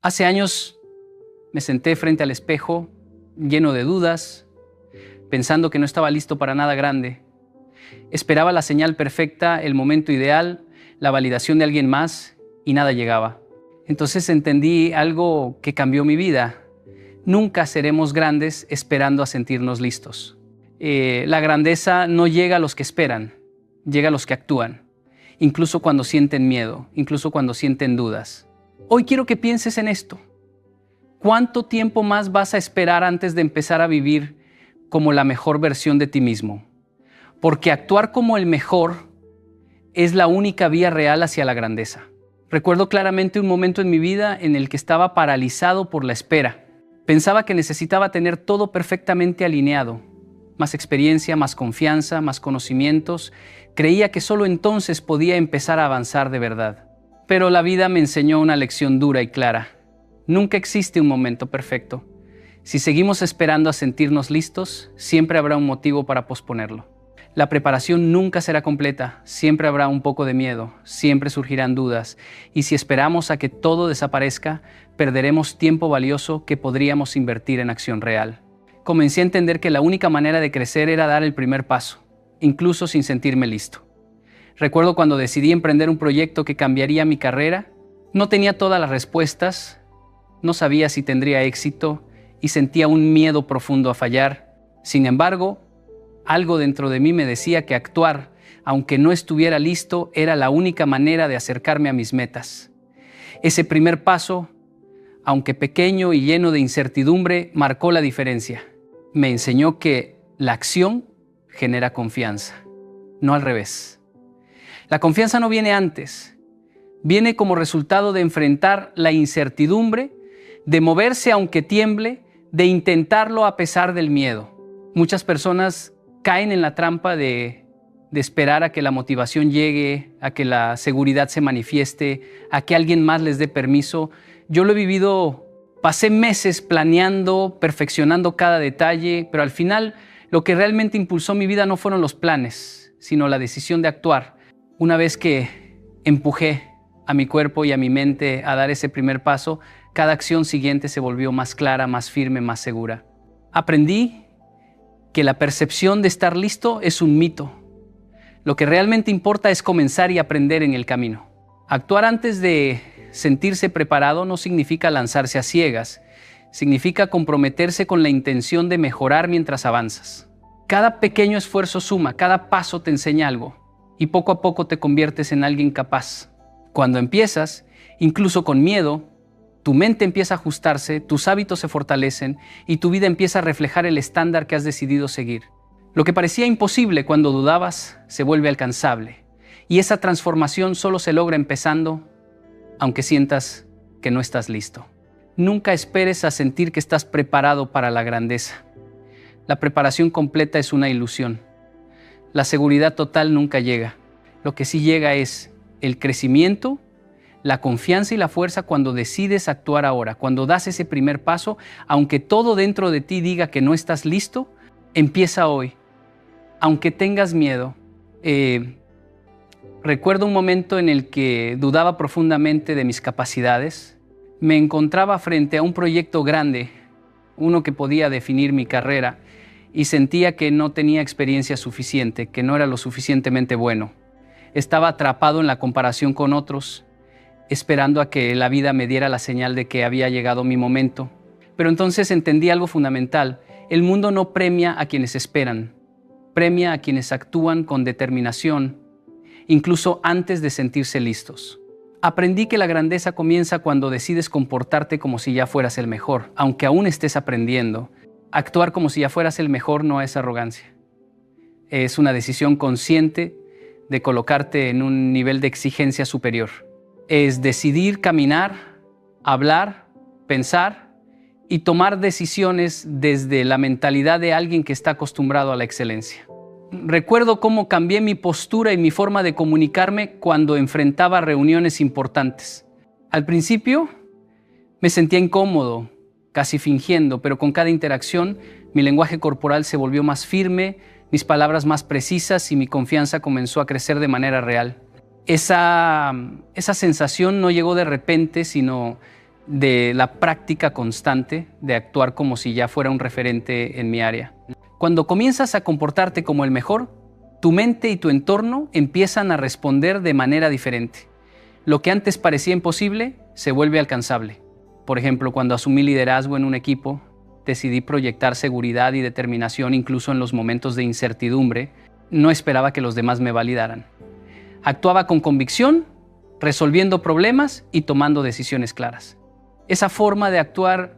Hace años me senté frente al espejo, lleno de dudas, pensando que no estaba listo para nada grande. Esperaba la señal perfecta, el momento ideal, la validación de alguien más y nada llegaba. Entonces entendí algo que cambió mi vida. Nunca seremos grandes esperando a sentirnos listos. La grandeza no llega a los que esperan, llega a los que actúan, incluso cuando sienten miedo, incluso cuando sienten dudas. Hoy quiero que pienses en esto. ¿Cuánto tiempo más vas a esperar antes de empezar a vivir como la mejor versión de ti mismo? Porque actuar como el mejor es la única vía real hacia la grandeza. Recuerdo claramente un momento en mi vida en el que estaba paralizado por la espera. Pensaba que necesitaba tener todo perfectamente alineado. Más experiencia, más confianza, más conocimientos. Creía que solo entonces podía empezar a avanzar de verdad. Pero la vida me enseñó una lección dura y clara. Nunca existe un momento perfecto. Si seguimos esperando a sentirnos listos, siempre habrá un motivo para posponerlo. La preparación nunca será completa, siempre habrá un poco de miedo, siempre surgirán dudas, y si esperamos a que todo desaparezca, perderemos tiempo valioso que podríamos invertir en acción real. Comencé a entender que la única manera de crecer era dar el primer paso, incluso sin sentirme listo. Recuerdo cuando decidí emprender un proyecto que cambiaría mi carrera, no tenía todas las respuestas, no sabía si tendría éxito y sentía un miedo profundo a fallar. Sin embargo, algo dentro de mí me decía que actuar, aunque no estuviera listo, era la única manera de acercarme a mis metas. Ese primer paso, aunque pequeño y lleno de incertidumbre, marcó la diferencia. Me enseñó que la acción genera confianza, no al revés. La confianza no viene antes, viene como resultado de enfrentar la incertidumbre, de moverse aunque tiemble, de intentarlo a pesar del miedo. Muchas personas caen en la trampa de esperar a que la motivación llegue, a que la seguridad se manifieste, a que alguien más les dé permiso. Yo lo he vivido, pasé meses planeando, perfeccionando cada detalle, pero al final lo que realmente impulsó mi vida no fueron los planes, sino la decisión de actuar. Una vez que empujé a mi cuerpo y a mi mente a dar ese primer paso, cada acción siguiente se volvió más clara, más firme, más segura. Aprendí que la percepción de estar listo es un mito. Lo que realmente importa es comenzar y aprender en el camino. Actuar antes de sentirse preparado no significa lanzarse a ciegas, significa comprometerse con la intención de mejorar mientras avanzas. Cada pequeño esfuerzo suma, cada paso te enseña algo y poco a poco te conviertes en alguien capaz. Cuando empiezas, incluso con miedo, tu mente empieza a ajustarse, tus hábitos se fortalecen y tu vida empieza a reflejar el estándar que has decidido seguir. Lo que parecía imposible cuando dudabas se vuelve alcanzable. Y esa transformación solo se logra empezando, aunque sientas que no estás listo. Nunca esperes a sentir que estás preparado para la grandeza. La preparación completa es una ilusión. La seguridad total nunca llega. Lo que sí llega es el crecimiento, la confianza y la fuerza cuando decides actuar ahora, cuando das ese primer paso, aunque todo dentro de ti diga que no estás listo, empieza hoy. Aunque tengas miedo. Recuerdo un momento en el que dudaba profundamente de mis capacidades. Me encontraba frente a un proyecto grande, uno que podía definir mi carrera, y sentía que no tenía experiencia suficiente, que no era lo suficientemente bueno. Estaba atrapado en la comparación con otros, esperando a que la vida me diera la señal de que había llegado mi momento. Pero entonces entendí algo fundamental. El mundo no premia a quienes esperan, premia a quienes actúan con determinación, incluso antes de sentirse listos. Aprendí que la grandeza comienza cuando decides comportarte como si ya fueras el mejor, aunque aún estés aprendiendo. Actuar como si ya fueras el mejor no es arrogancia. Es una decisión consciente de colocarte en un nivel de exigencia superior. Es decidir caminar, hablar, pensar y tomar decisiones desde la mentalidad de alguien que está acostumbrado a la excelencia. Recuerdo cómo cambié mi postura y mi forma de comunicarme cuando enfrentaba reuniones importantes. Al principio me sentía incómodo, casi fingiendo, pero con cada interacción mi lenguaje corporal se volvió más firme, mis palabras más precisas y mi confianza comenzó a crecer de manera real. Esa sensación no llegó de repente, sino de la práctica constante de actuar como si ya fuera un referente en mi área. Cuando comienzas a comportarte como el mejor, tu mente y tu entorno empiezan a responder de manera diferente. Lo que antes parecía imposible se vuelve alcanzable. Por ejemplo, cuando asumí liderazgo en un equipo, decidí proyectar seguridad y determinación incluso en los momentos de incertidumbre. No esperaba que los demás me validaran. Actuaba con convicción, resolviendo problemas y tomando decisiones claras. Esa forma de actuar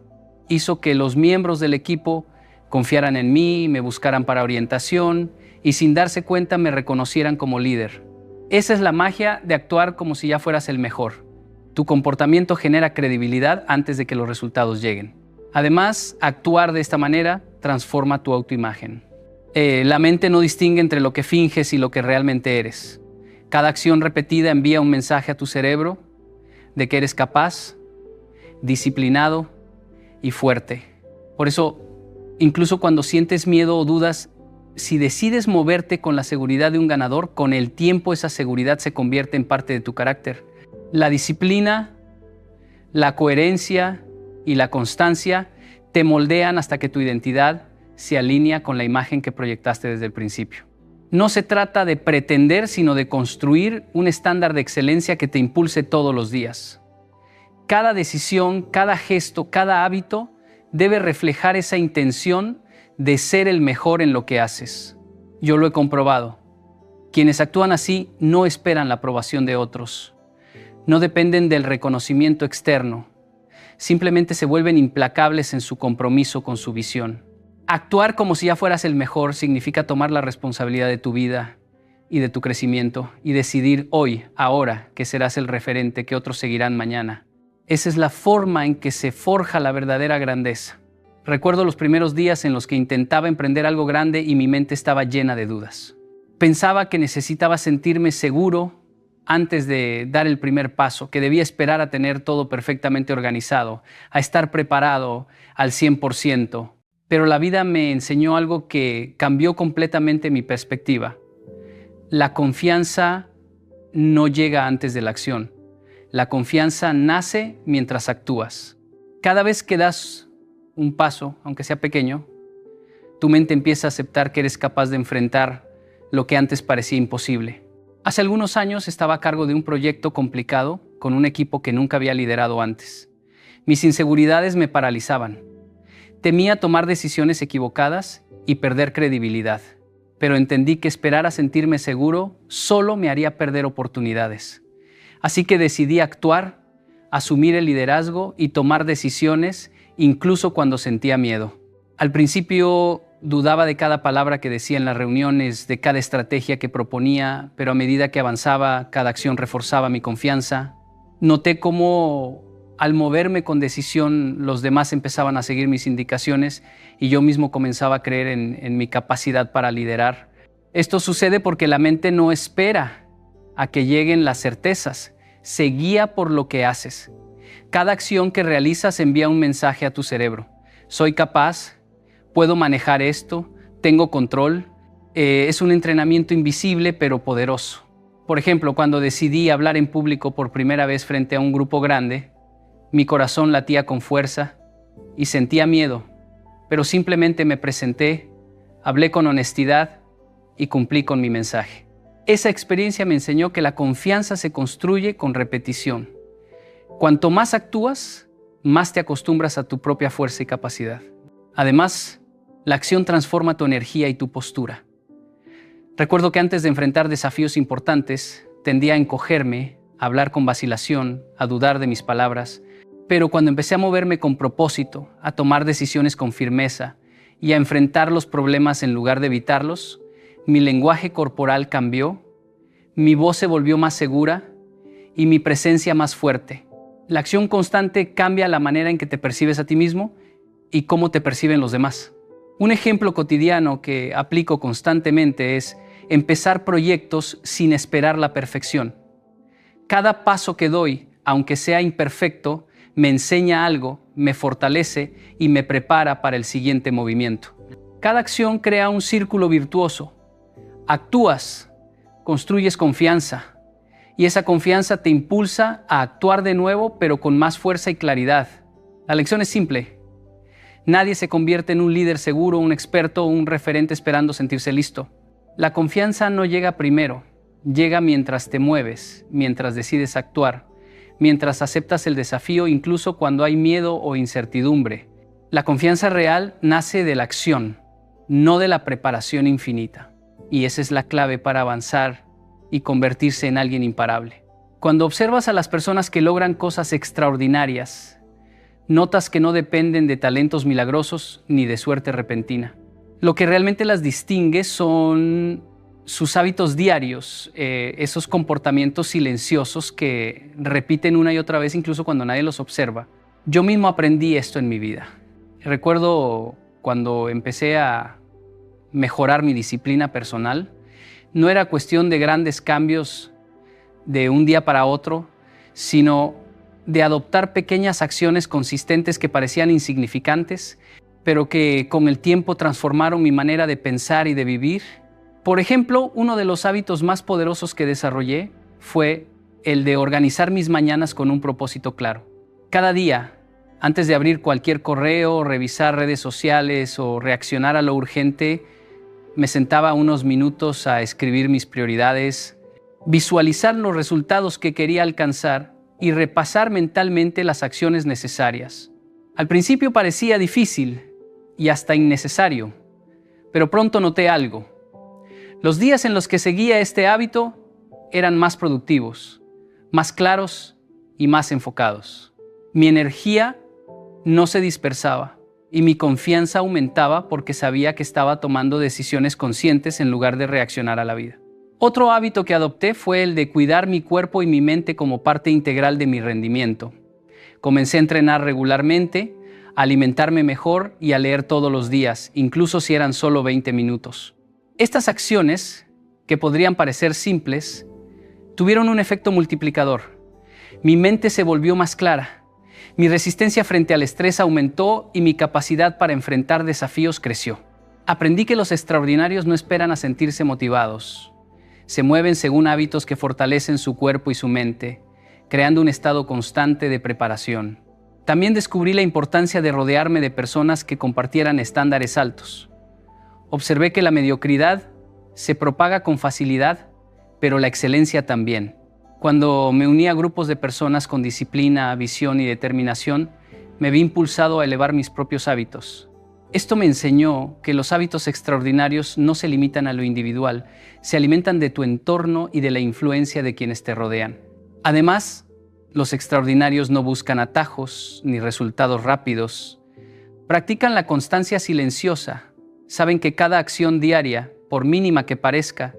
hizo que los miembros del equipo confiaran en mí, me buscaran para orientación y sin darse cuenta me reconocieran como líder. Esa es la magia de actuar como si ya fueras el mejor. Tu comportamiento genera credibilidad antes de que los resultados lleguen. Además, actuar de esta manera transforma tu autoimagen. La mente no distingue entre lo que finges y lo que realmente eres. Cada acción repetida envía un mensaje a tu cerebro de que eres capaz, disciplinado y fuerte. Por eso, incluso cuando sientes miedo o dudas, si decides moverte con la seguridad de un ganador, con el tiempo esa seguridad se convierte en parte de tu carácter. La disciplina, la coherencia y la constancia te moldean hasta que tu identidad se alinea con la imagen que proyectaste desde el principio. No se trata de pretender, sino de construir un estándar de excelencia que te impulse todos los días. Cada decisión, cada gesto, cada hábito debe reflejar esa intención de ser el mejor en lo que haces. Yo lo he comprobado. Quienes actúan así no esperan la aprobación de otros. No dependen del reconocimiento externo. Simplemente se vuelven implacables en su compromiso con su visión. Actuar como si ya fueras el mejor significa tomar la responsabilidad de tu vida y de tu crecimiento y decidir hoy, ahora, que serás el referente que otros seguirán mañana. Esa es la forma en que se forja la verdadera grandeza. Recuerdo los primeros días en los que intentaba emprender algo grande y mi mente estaba llena de dudas. Pensaba que necesitaba sentirme seguro antes de dar el primer paso, que debía esperar a tener todo perfectamente organizado, a estar preparado al 100%. Pero la vida me enseñó algo que cambió completamente mi perspectiva. La confianza no llega antes de la acción. La confianza nace mientras actúas. Cada vez que das un paso, aunque sea pequeño, tu mente empieza a aceptar que eres capaz de enfrentar lo que antes parecía imposible. Hace algunos años estaba a cargo de un proyecto complicado con un equipo que nunca había liderado antes. Mis inseguridades me paralizaban. Temía tomar decisiones equivocadas y perder credibilidad, pero entendí que esperar a sentirme seguro solo me haría perder oportunidades. Así que decidí actuar, asumir el liderazgo y tomar decisiones incluso cuando sentía miedo. Al principio dudaba de cada palabra que decía en las reuniones, de cada estrategia que proponía, pero a medida que avanzaba, cada acción reforzaba mi confianza. Noté cómo al moverme con decisión, los demás empezaban a seguir mis indicaciones y yo mismo comenzaba a creer en mi capacidad para liderar. Esto sucede porque la mente no espera a que lleguen las certezas, se guía por lo que haces. Cada acción que realizas envía un mensaje a tu cerebro. Soy capaz, puedo manejar esto, tengo control. Es un entrenamiento invisible pero poderoso. Por ejemplo, cuando decidí hablar en público por primera vez frente a un grupo grande, mi corazón latía con fuerza y sentía miedo, pero simplemente me presenté, hablé con honestidad y cumplí con mi mensaje. Esa experiencia me enseñó que la confianza se construye con repetición. Cuanto más actúas, más te acostumbras a tu propia fuerza y capacidad. Además, la acción transforma tu energía y tu postura. Recuerdo que antes de enfrentar desafíos importantes, tendía a encogerme, a hablar con vacilación, a dudar de mis palabras. Pero cuando empecé a moverme con propósito, a tomar decisiones con firmeza y a enfrentar los problemas en lugar de evitarlos, mi lenguaje corporal cambió, mi voz se volvió más segura y mi presencia más fuerte. La acción constante cambia la manera en que te percibes a ti mismo y cómo te perciben los demás. Un ejemplo cotidiano que aplico constantemente es empezar proyectos sin esperar la perfección. Cada paso que doy, aunque sea imperfecto, me enseña algo, me fortalece y me prepara para el siguiente movimiento. Cada acción crea un círculo virtuoso. Actúas, construyes confianza Y esa confianza te impulsa a actuar de nuevo, pero con más fuerza y claridad. La lección es simple. Nadie se convierte en un líder seguro, un experto o un referente esperando sentirse listo. La confianza no llega primero, llega mientras te mueves, mientras decides actuar, mientras aceptas el desafío incluso cuando hay miedo o incertidumbre. La confianza real nace de la acción, no de la preparación infinita. Y esa es la clave para avanzar y convertirse en alguien imparable. Cuando observas a las personas que logran cosas extraordinarias, notas que no dependen de talentos milagrosos ni de suerte repentina. Lo que realmente las distingue son sus hábitos diarios, esos comportamientos silenciosos que repiten una y otra vez incluso cuando nadie los observa. Yo mismo aprendí esto en mi vida. Recuerdo cuando empecé a mejorar mi disciplina personal, no era cuestión de grandes cambios de un día para otro, sino de adoptar pequeñas acciones consistentes que parecían insignificantes, pero que con el tiempo transformaron mi manera de pensar y de vivir. Por ejemplo, uno de los hábitos más poderosos que desarrollé fue el de organizar mis mañanas con un propósito claro. Cada día, antes de abrir cualquier correo, revisar redes sociales o reaccionar a lo urgente, me sentaba unos minutos a escribir mis prioridades, visualizar los resultados que quería alcanzar y repasar mentalmente las acciones necesarias. Al principio parecía difícil y hasta innecesario, pero pronto noté algo. Los días en los que seguía este hábito eran más productivos, más claros y más enfocados. Mi energía no se dispersaba y mi confianza aumentaba porque sabía que estaba tomando decisiones conscientes en lugar de reaccionar a la vida. Otro hábito que adopté fue el de cuidar mi cuerpo y mi mente como parte integral de mi rendimiento. Comencé a entrenar regularmente, a alimentarme mejor y a leer todos los días, incluso si eran solo 20 minutos. Estas acciones, que podrían parecer simples, tuvieron un efecto multiplicador. Mi mente se volvió más clara, mi resistencia frente al estrés aumentó y mi capacidad para enfrentar desafíos creció. Aprendí que los extraordinarios no esperan a sentirse motivados. Se mueven según hábitos que fortalecen su cuerpo y su mente, creando un estado constante de preparación. También descubrí la importancia de rodearme de personas que compartieran estándares altos. Observé que la mediocridad se propaga con facilidad, pero la excelencia también. Cuando me uní a grupos de personas con disciplina, visión y determinación, me vi impulsado a elevar mis propios hábitos. Esto me enseñó que los hábitos extraordinarios no se limitan a lo individual, se alimentan de tu entorno y de la influencia de quienes te rodean. Además, los extraordinarios no buscan atajos ni resultados rápidos. Practican la constancia silenciosa. Saben que cada acción diaria, por mínima que parezca,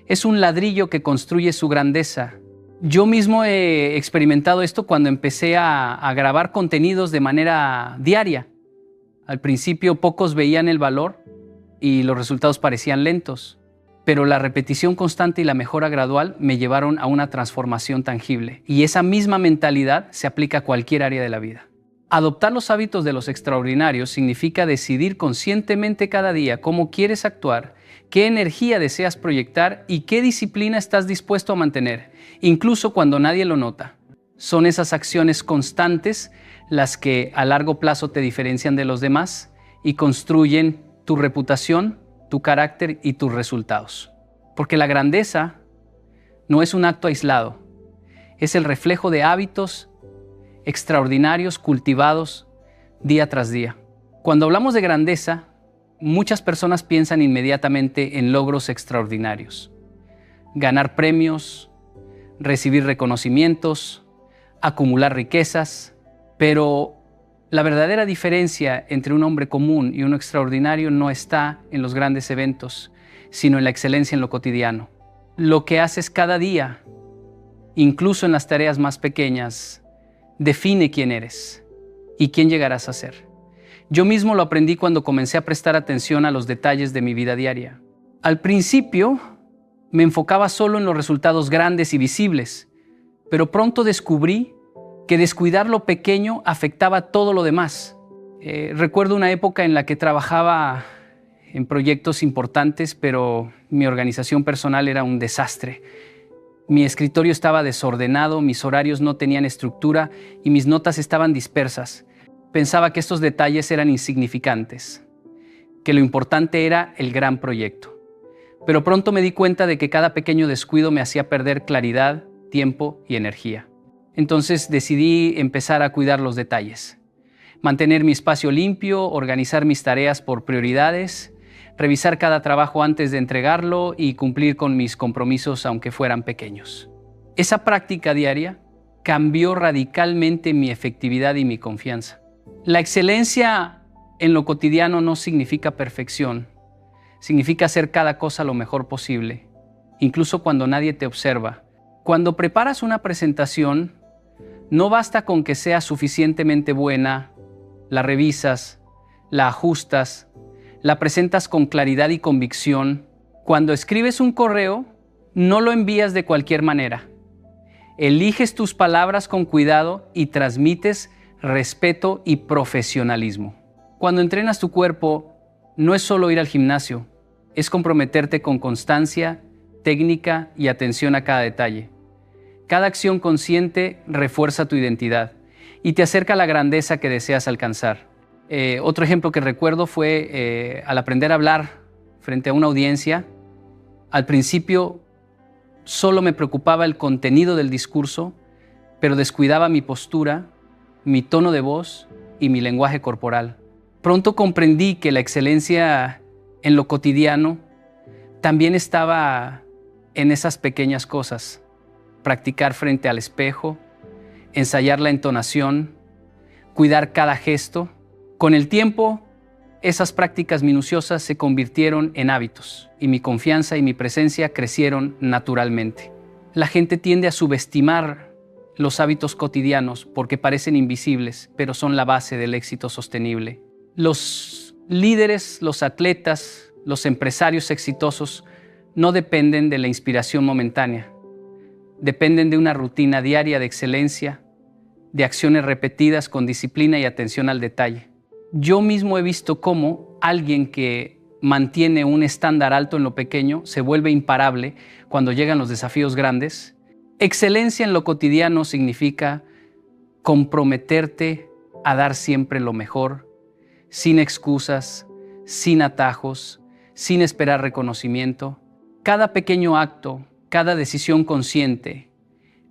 es un ladrillo que construye su grandeza. Yo mismo he experimentado esto cuando empecé a grabar contenidos de manera diaria. Al principio pocos veían el valor y los resultados parecían lentos, pero la repetición constante y la mejora gradual me llevaron a una transformación tangible. Y esa misma mentalidad se aplica a cualquier área de la vida. Adoptar los hábitos de los extraordinarios significa decidir conscientemente cada día cómo quieres actuar, qué energía deseas proyectar y qué disciplina estás dispuesto a mantener, incluso cuando nadie lo nota. Son esas acciones constantes las que a largo plazo te diferencian de los demás y construyen tu reputación, tu carácter y tus resultados. Porque la grandeza no es un acto aislado, es el reflejo de hábitos extraordinarios cultivados día tras día. Cuando hablamos de grandeza, muchas personas piensan inmediatamente en logros extraordinarios. Ganar premios, recibir reconocimientos, acumular riquezas, pero la verdadera diferencia entre un hombre común y uno extraordinario no está en los grandes eventos, sino en la excelencia en lo cotidiano. Lo que haces cada día, incluso en las tareas más pequeñas, define quién eres y quién llegarás a ser. Yo mismo lo aprendí cuando comencé a prestar atención a los detalles de mi vida diaria. Al principio me enfocaba solo en los resultados grandes y visibles, pero pronto descubrí que descuidar lo pequeño afectaba todo lo demás. Recuerdo una época en la que trabajaba en proyectos importantes, pero mi organización personal era un desastre. Mi escritorio estaba desordenado, mis horarios no tenían estructura y mis notas estaban dispersas. Pensaba que estos detalles eran insignificantes, que lo importante era el gran proyecto. Pero pronto me di cuenta de que cada pequeño descuido me hacía perder claridad, tiempo y energía. Entonces decidí empezar a cuidar los detalles. Mantener mi espacio limpio, organizar mis tareas por prioridades, revisar cada trabajo antes de entregarlo y cumplir con mis compromisos aunque fueran pequeños. Esa práctica diaria cambió radicalmente mi efectividad y mi confianza. La excelencia en lo cotidiano no significa perfección, significa hacer cada cosa lo mejor posible, incluso cuando nadie te observa. Cuando preparas una presentación, no basta con que sea suficientemente buena, la revisas, la ajustas, la presentas con claridad y convicción. Cuando escribes un correo, no lo envías de cualquier manera. Eliges tus palabras con cuidado y transmites respeto y profesionalismo. Cuando entrenas tu cuerpo, no es solo ir al gimnasio, es comprometerte con constancia, técnica y atención a cada detalle. Cada acción consciente refuerza tu identidad y te acerca a la grandeza que deseas alcanzar. Otro ejemplo que recuerdo fue al aprender a hablar frente a una audiencia. Al principio solo me preocupaba el contenido del discurso, pero descuidaba mi postura, mi tono de voz y mi lenguaje corporal. Pronto comprendí que la excelencia en lo cotidiano también estaba en esas pequeñas cosas. Practicar frente al espejo, ensayar la entonación, cuidar cada gesto. Con el tiempo, esas prácticas minuciosas se convirtieron en hábitos y mi confianza y mi presencia crecieron naturalmente. La gente tiende a subestimar los hábitos cotidianos porque parecen invisibles, pero son la base del éxito sostenible. Los líderes, los atletas, los empresarios exitosos no dependen de la inspiración momentánea. Dependen de una rutina diaria de excelencia, de acciones repetidas con disciplina y atención al detalle. Yo mismo he visto cómo alguien que mantiene un estándar alto en lo pequeño se vuelve imparable cuando llegan los desafíos grandes. Excelencia en lo cotidiano significa comprometerte a dar siempre lo mejor, sin excusas, sin atajos, sin esperar reconocimiento. Cada pequeño acto, cada decisión consciente,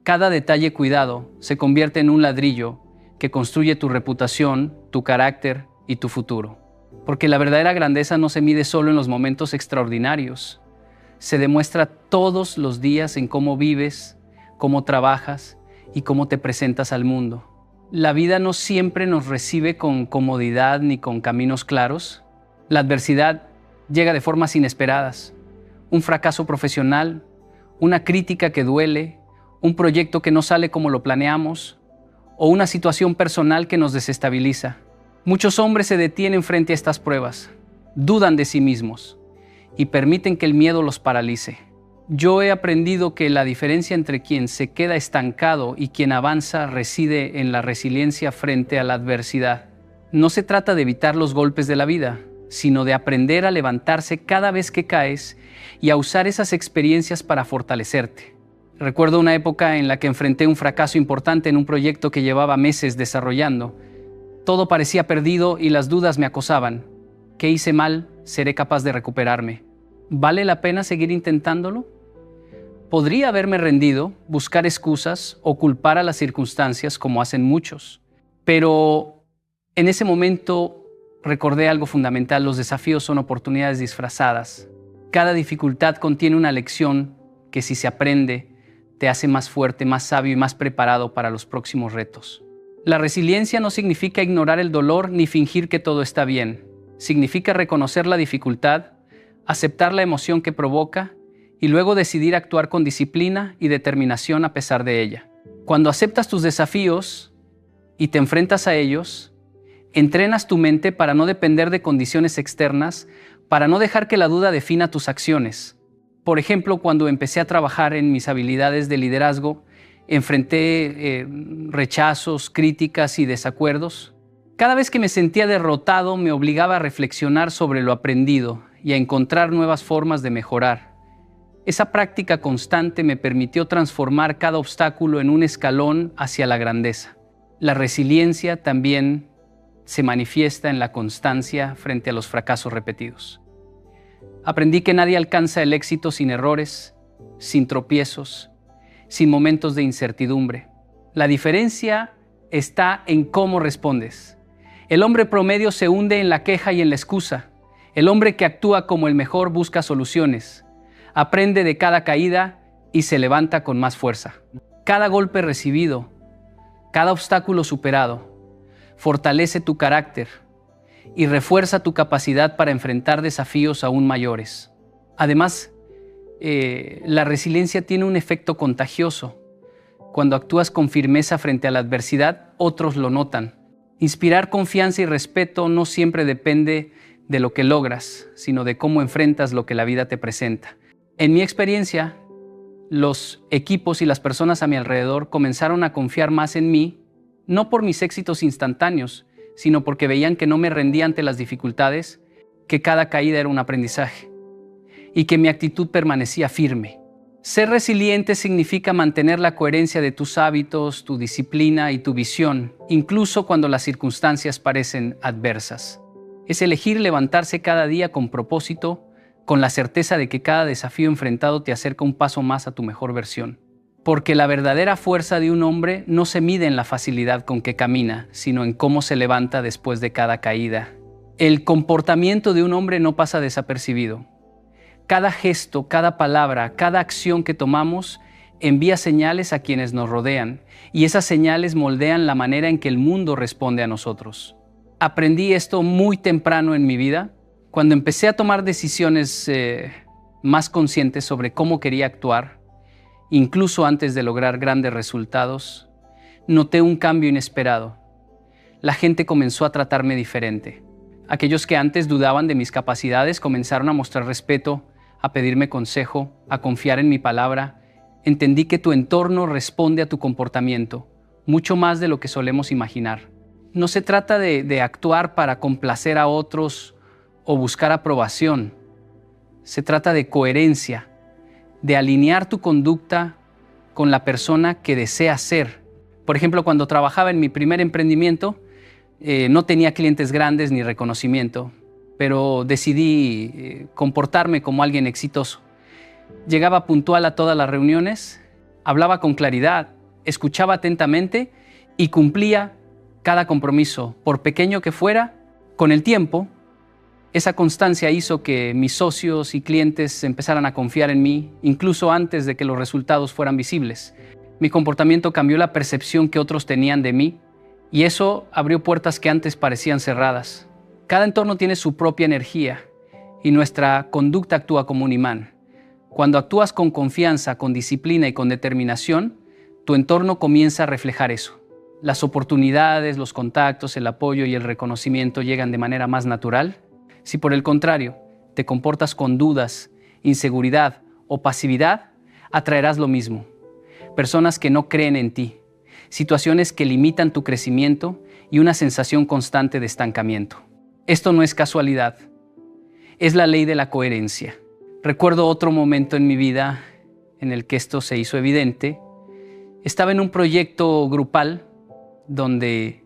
cada detalle cuidado se convierte en un ladrillo que construye tu reputación, tu carácter y tu futuro. Porque la verdadera grandeza no se mide solo en los momentos extraordinarios. Se demuestra todos los días en cómo vives, cómo trabajas y cómo te presentas al mundo. La vida no siempre nos recibe con comodidad ni con caminos claros. La adversidad llega de formas inesperadas. Un fracaso profesional, una crítica que duele, un proyecto que no sale como lo planeamos o una situación personal que nos desestabiliza. Muchos hombres se detienen frente a estas pruebas, dudan de sí mismos y permiten que el miedo los paralice. Yo he aprendido que la diferencia entre quien se queda estancado y quien avanza reside en la resiliencia frente a la adversidad. No se trata de evitar los golpes de la vida, sino de aprender a levantarse cada vez que caes y a usar esas experiencias para fortalecerte. Recuerdo una época en la que enfrenté un fracaso importante en un proyecto que llevaba meses desarrollando. Todo parecía perdido y las dudas me acosaban. ¿Qué hice mal? ¿Seré capaz de recuperarme? ¿Vale la pena seguir intentándolo? Podría haberme rendido, buscar excusas o culpar a las circunstancias como hacen muchos. Pero en ese momento recordé algo fundamental: los desafíos son oportunidades disfrazadas. Cada dificultad contiene una lección que, si se aprende, te hace más fuerte, más sabio y más preparado para los próximos retos. La resiliencia no significa ignorar el dolor ni fingir que todo está bien. Significa reconocer la dificultad, aceptar la emoción que provoca y luego decidir actuar con disciplina y determinación a pesar de ella. Cuando aceptas tus desafíos y te enfrentas a ellos, entrenas tu mente para no depender de condiciones externas, para no dejar que la duda defina tus acciones. Por ejemplo, cuando empecé a trabajar en mis habilidades de liderazgo, enfrenté rechazos, críticas y desacuerdos. Cada vez que me sentía derrotado, me obligaba a reflexionar sobre lo aprendido y a encontrar nuevas formas de mejorar. Esa práctica constante me permitió transformar cada obstáculo en un escalón hacia la grandeza. La resiliencia también se manifiesta en la constancia frente a los fracasos repetidos. Aprendí que nadie alcanza el éxito sin errores, sin tropiezos, sin momentos de incertidumbre. La diferencia está en cómo respondes. El hombre promedio se hunde en la queja y en la excusa. El hombre que actúa como el mejor busca soluciones, aprende de cada caída y se levanta con más fuerza. Cada golpe recibido, cada obstáculo superado, fortalece tu carácter y refuerza tu capacidad para enfrentar desafíos aún mayores. Además, la resiliencia tiene un efecto contagioso. Cuando actúas con firmeza frente a la adversidad, otros lo notan. Inspirar confianza y respeto no siempre depende de lo que logras, sino de cómo enfrentas lo que la vida te presenta. En mi experiencia, los equipos y las personas a mi alrededor comenzaron a confiar más en mí, no por mis éxitos instantáneos, sino porque veían que no me rendía ante las dificultades, que cada caída era un aprendizaje y que mi actitud permanecía firme. Ser resiliente significa mantener la coherencia de tus hábitos, tu disciplina y tu visión, incluso cuando las circunstancias parecen adversas. Es elegir levantarse cada día con propósito, con la certeza de que cada desafío enfrentado te acerca un paso más a tu mejor versión. Porque la verdadera fuerza de un hombre no se mide en la facilidad con que camina, sino en cómo se levanta después de cada caída. El comportamiento de un hombre no pasa desapercibido. Cada gesto, cada palabra, cada acción que tomamos envía señales a quienes nos rodean, y esas señales moldean la manera en que el mundo responde a nosotros. Aprendí esto muy temprano en mi vida, cuando empecé a tomar decisiones más conscientes sobre cómo quería actuar. Incluso antes de lograr grandes resultados, noté un cambio inesperado. La gente comenzó a tratarme diferente. Aquellos que antes dudaban de mis capacidades comenzaron a mostrar respeto, a pedirme consejo, a confiar en mi palabra. Entendí que tu entorno responde a tu comportamiento, mucho más de lo que solemos imaginar. No se trata de actuar para complacer a otros o buscar aprobación. Se trata de coherencia, de alinear tu conducta con la persona que deseas ser. Por ejemplo, cuando trabajaba en mi primer emprendimiento, no tenía clientes grandes ni reconocimiento, pero decidí comportarme como alguien exitoso. Llegaba puntual a todas las reuniones, hablaba con claridad, escuchaba atentamente y cumplía cada compromiso, por pequeño que fuera. Con el tiempo, esa constancia hizo que mis socios y clientes empezaran a confiar en mí, incluso antes de que los resultados fueran visibles. Mi comportamiento cambió la percepción que otros tenían de mí, y eso abrió puertas que antes parecían cerradas. Cada entorno tiene su propia energía, y nuestra conducta actúa como un imán. Cuando actúas con confianza, con disciplina y con determinación, tu entorno comienza a reflejar eso. Las oportunidades, los contactos, el apoyo y el reconocimiento llegan de manera más natural. Si por el contrario te comportas con dudas, inseguridad o pasividad, atraerás lo mismo. Personas que no creen en ti, situaciones que limitan tu crecimiento y una sensación constante de estancamiento. Esto no es casualidad, es la ley de la coherencia. Recuerdo otro momento en mi vida en el que esto se hizo evidente. Estaba en un proyecto grupal donde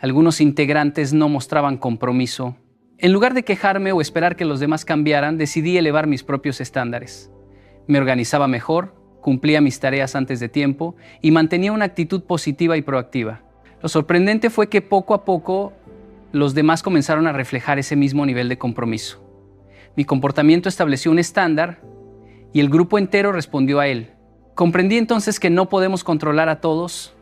algunos integrantes no mostraban compromiso. En lugar de quejarme o esperar que los demás cambiaran, decidí elevar mis propios estándares. Me organizaba mejor, cumplía mis tareas antes de tiempo y mantenía una actitud positiva y proactiva. Lo sorprendente fue que poco a poco los demás comenzaron a reflejar ese mismo nivel de compromiso. Mi comportamiento estableció un estándar y el grupo entero respondió a él. Comprendí entonces que no podemos controlar a todos,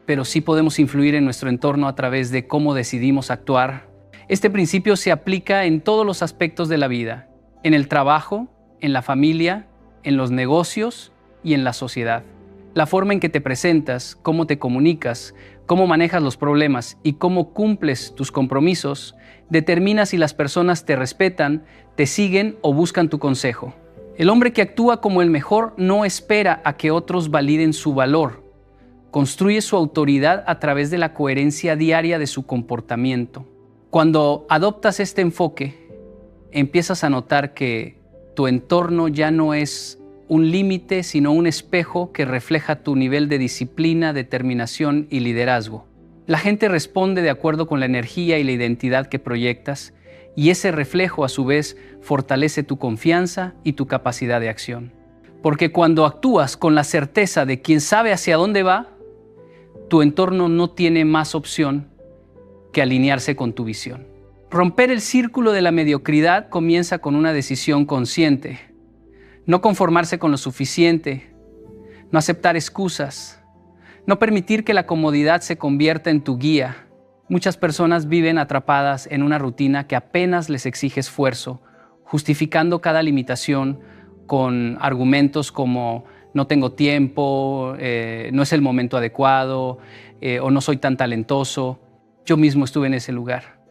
pero sí podemos influir en nuestro entorno a través de cómo decidimos actuar. Este principio se aplica en todos los aspectos de la vida, en el trabajo, en la familia, en los negocios y en la sociedad. La forma en que te presentas, cómo te comunicas, cómo manejas los problemas y cómo cumples tus compromisos, determina si las personas te respetan, te siguen o buscan tu consejo. El hombre que actúa como el mejor no espera a que otros validen su valor. Construye su autoridad a través de la coherencia diaria de su comportamiento. Cuando adoptas este enfoque, empiezas a notar que Tu entorno ya no es un límite, sino un espejo que refleja tu nivel de disciplina, determinación y liderazgo. La gente responde de acuerdo con la energía y la identidad que proyectas, y ese reflejo a su vez fortalece tu confianza y tu capacidad de acción. Porque cuando actúas con la certeza de quien sabe hacia dónde va, tu entorno no tiene más opción que alinearse con tu visión. Romper el círculo de la mediocridad comienza con una decisión consciente. No conformarse con lo suficiente, no aceptar excusas, no permitir que la comodidad se convierta en tu guía. Muchas personas viven atrapadas en una rutina que apenas les exige esfuerzo, justificando cada limitación con argumentos como no tengo tiempo, no es el momento adecuado o no soy tan talentoso. Yo mismo estuve en ese lugar.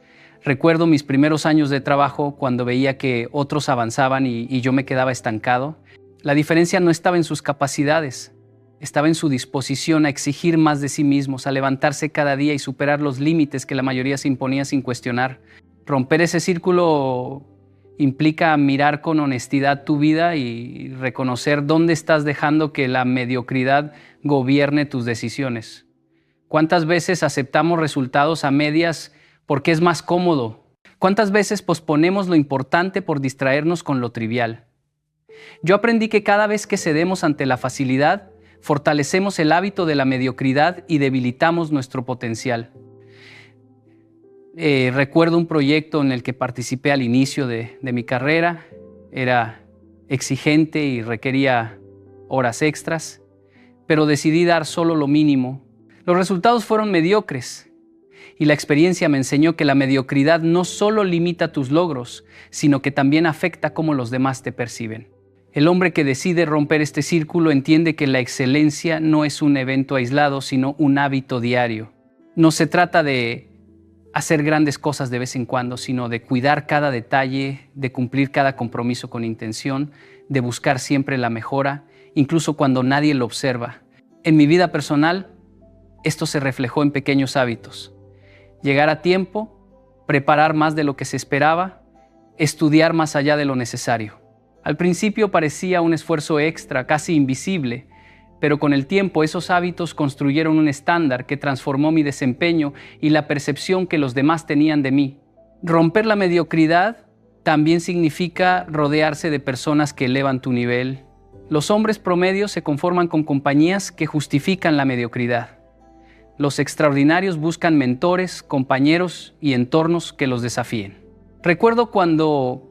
Recuerdo mis primeros años de trabajo cuando veía que otros avanzaban y yo me quedaba estancado. La diferencia no estaba en sus capacidades, estaba en su disposición a exigir más de sí mismos, a levantarse cada día y superar los límites que la mayoría se imponía sin cuestionar. Romper ese círculo implica mirar con honestidad tu vida y reconocer dónde estás dejando que la mediocridad gobierne tus decisiones. ¿Cuántas veces aceptamos resultados a medias porque es más cómodo? ¿Cuántas veces posponemos lo importante por distraernos con lo trivial? Yo aprendí que cada vez que cedemos ante la facilidad, fortalecemos el hábito de la mediocridad y debilitamos nuestro potencial. Recuerdo un proyecto en el que participé al inicio de mi carrera. Era exigente y requería horas extras, pero decidí dar solo lo mínimo. Los resultados fueron mediocres y la experiencia me enseñó que la mediocridad no solo limita tus logros, sino que también afecta cómo los demás te perciben. El hombre que decide romper este círculo entiende que la excelencia no es un evento aislado, sino un hábito diario. No se trata de hacer grandes cosas de vez en cuando, sino de cuidar cada detalle, de cumplir cada compromiso con intención, de buscar siempre la mejora, incluso cuando nadie lo observa. En mi vida personal, esto se reflejó en pequeños hábitos. Llegar a tiempo, preparar más de lo que se esperaba, estudiar más allá de lo necesario. Al principio parecía un esfuerzo extra, casi invisible, pero con el tiempo esos hábitos construyeron un estándar que transformó mi desempeño y la percepción que los demás tenían de mí. Romper la mediocridad también significa rodearse de personas que elevan tu nivel. Los hombres promedios se conforman con compañías que justifican la mediocridad. Los extraordinarios buscan mentores, compañeros y entornos que los desafíen. Recuerdo cuando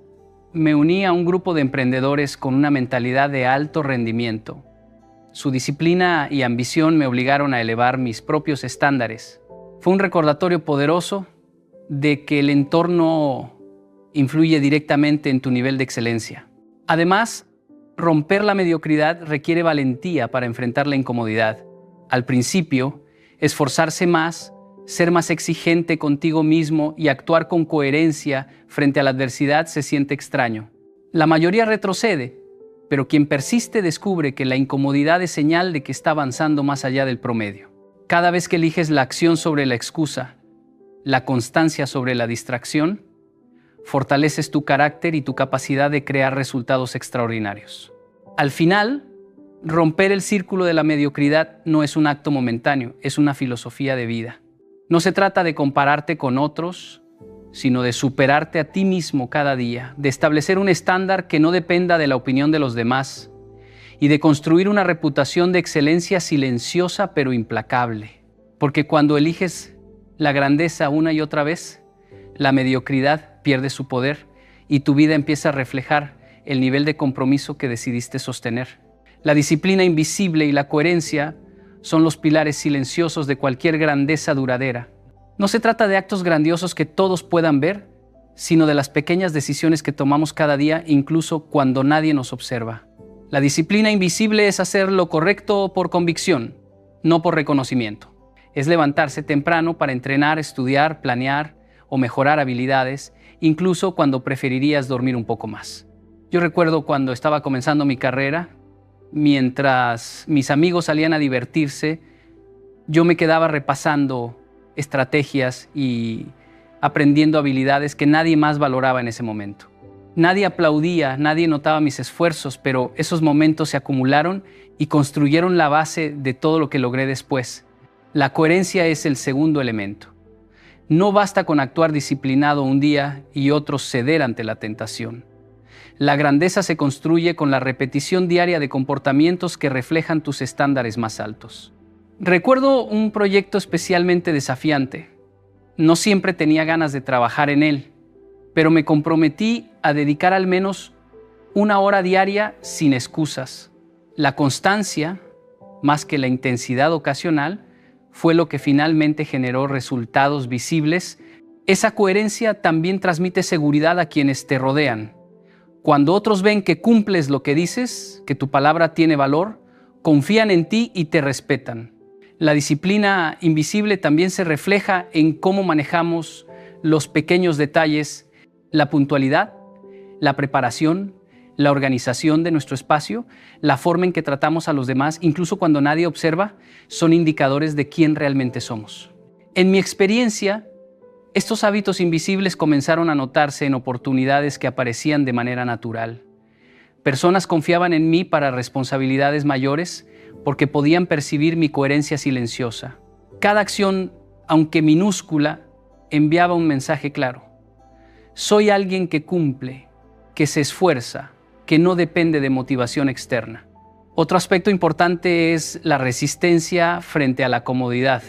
me uní a un grupo de emprendedores con una mentalidad de alto rendimiento. Su disciplina y ambición me obligaron a elevar mis propios estándares. Fue un recordatorio poderoso de que el entorno influye directamente en tu nivel de excelencia. Además, romper la mediocridad requiere valentía para enfrentar la incomodidad. Al principio, esforzarse más, ser más exigente contigo mismo y actuar con coherencia frente a la adversidad se siente extraño. La mayoría retrocede, pero quien persiste descubre que la incomodidad es señal de que está avanzando más allá del promedio. Cada vez que eliges la acción sobre la excusa, la constancia sobre la distracción, fortaleces tu carácter y tu capacidad de crear resultados extraordinarios. Al final, romper el círculo de la mediocridad no es un acto momentáneo, es una filosofía de vida. No se trata de compararte con otros, sino de superarte a ti mismo cada día, de establecer un estándar que no dependa de la opinión de los demás y de construir una reputación de excelencia silenciosa pero implacable. Porque cuando eliges la grandeza una y otra vez, la mediocridad pierde su poder y tu vida empieza a reflejar el nivel de compromiso que decidiste sostener. La disciplina invisible y la coherencia son los pilares silenciosos de cualquier grandeza duradera. No se trata de actos grandiosos que todos puedan ver, sino de las pequeñas decisiones que tomamos cada día, incluso cuando nadie nos observa. La disciplina invisible es hacer lo correcto por convicción, no por reconocimiento. Es levantarse temprano para entrenar, estudiar, planear o mejorar habilidades, incluso cuando preferirías dormir un poco más. Yo recuerdo cuando estaba comenzando mi carrera, mientras mis amigos salían a divertirse, yo me quedaba repasando estrategias y aprendiendo habilidades que nadie más valoraba en ese momento. Nadie aplaudía, nadie notaba mis esfuerzos, pero esos momentos se acumularon y construyeron la base de todo lo que logré después. La coherencia es el segundo elemento. No basta con actuar disciplinado un día y otro ceder ante la tentación. La grandeza se construye con la repetición diaria de comportamientos que reflejan tus estándares más altos. Recuerdo un proyecto especialmente desafiante. No siempre tenía ganas de trabajar en él, pero me comprometí a dedicar al menos 1 hora diaria sin excusas. La constancia, más que la intensidad ocasional, fue lo que finalmente generó resultados visibles. Esa coherencia también transmite seguridad a quienes te rodean. Cuando otros ven que cumples lo que dices, que tu palabra tiene valor, confían en ti y te respetan. La disciplina invisible también se refleja en cómo manejamos los pequeños detalles, la puntualidad, la preparación, la organización de nuestro espacio, la forma en que tratamos a los demás, incluso cuando nadie observa, son indicadores de quién realmente somos. En mi experiencia, estos hábitos invisibles comenzaron a notarse en oportunidades que aparecían de manera natural. Personas confiaban en mí para responsabilidades mayores porque podían percibir mi coherencia silenciosa. Cada acción, aunque minúscula, enviaba un mensaje claro. Soy alguien que cumple, que se esfuerza, que no depende de motivación externa. Otro aspecto importante es la resistencia frente a la comodidad.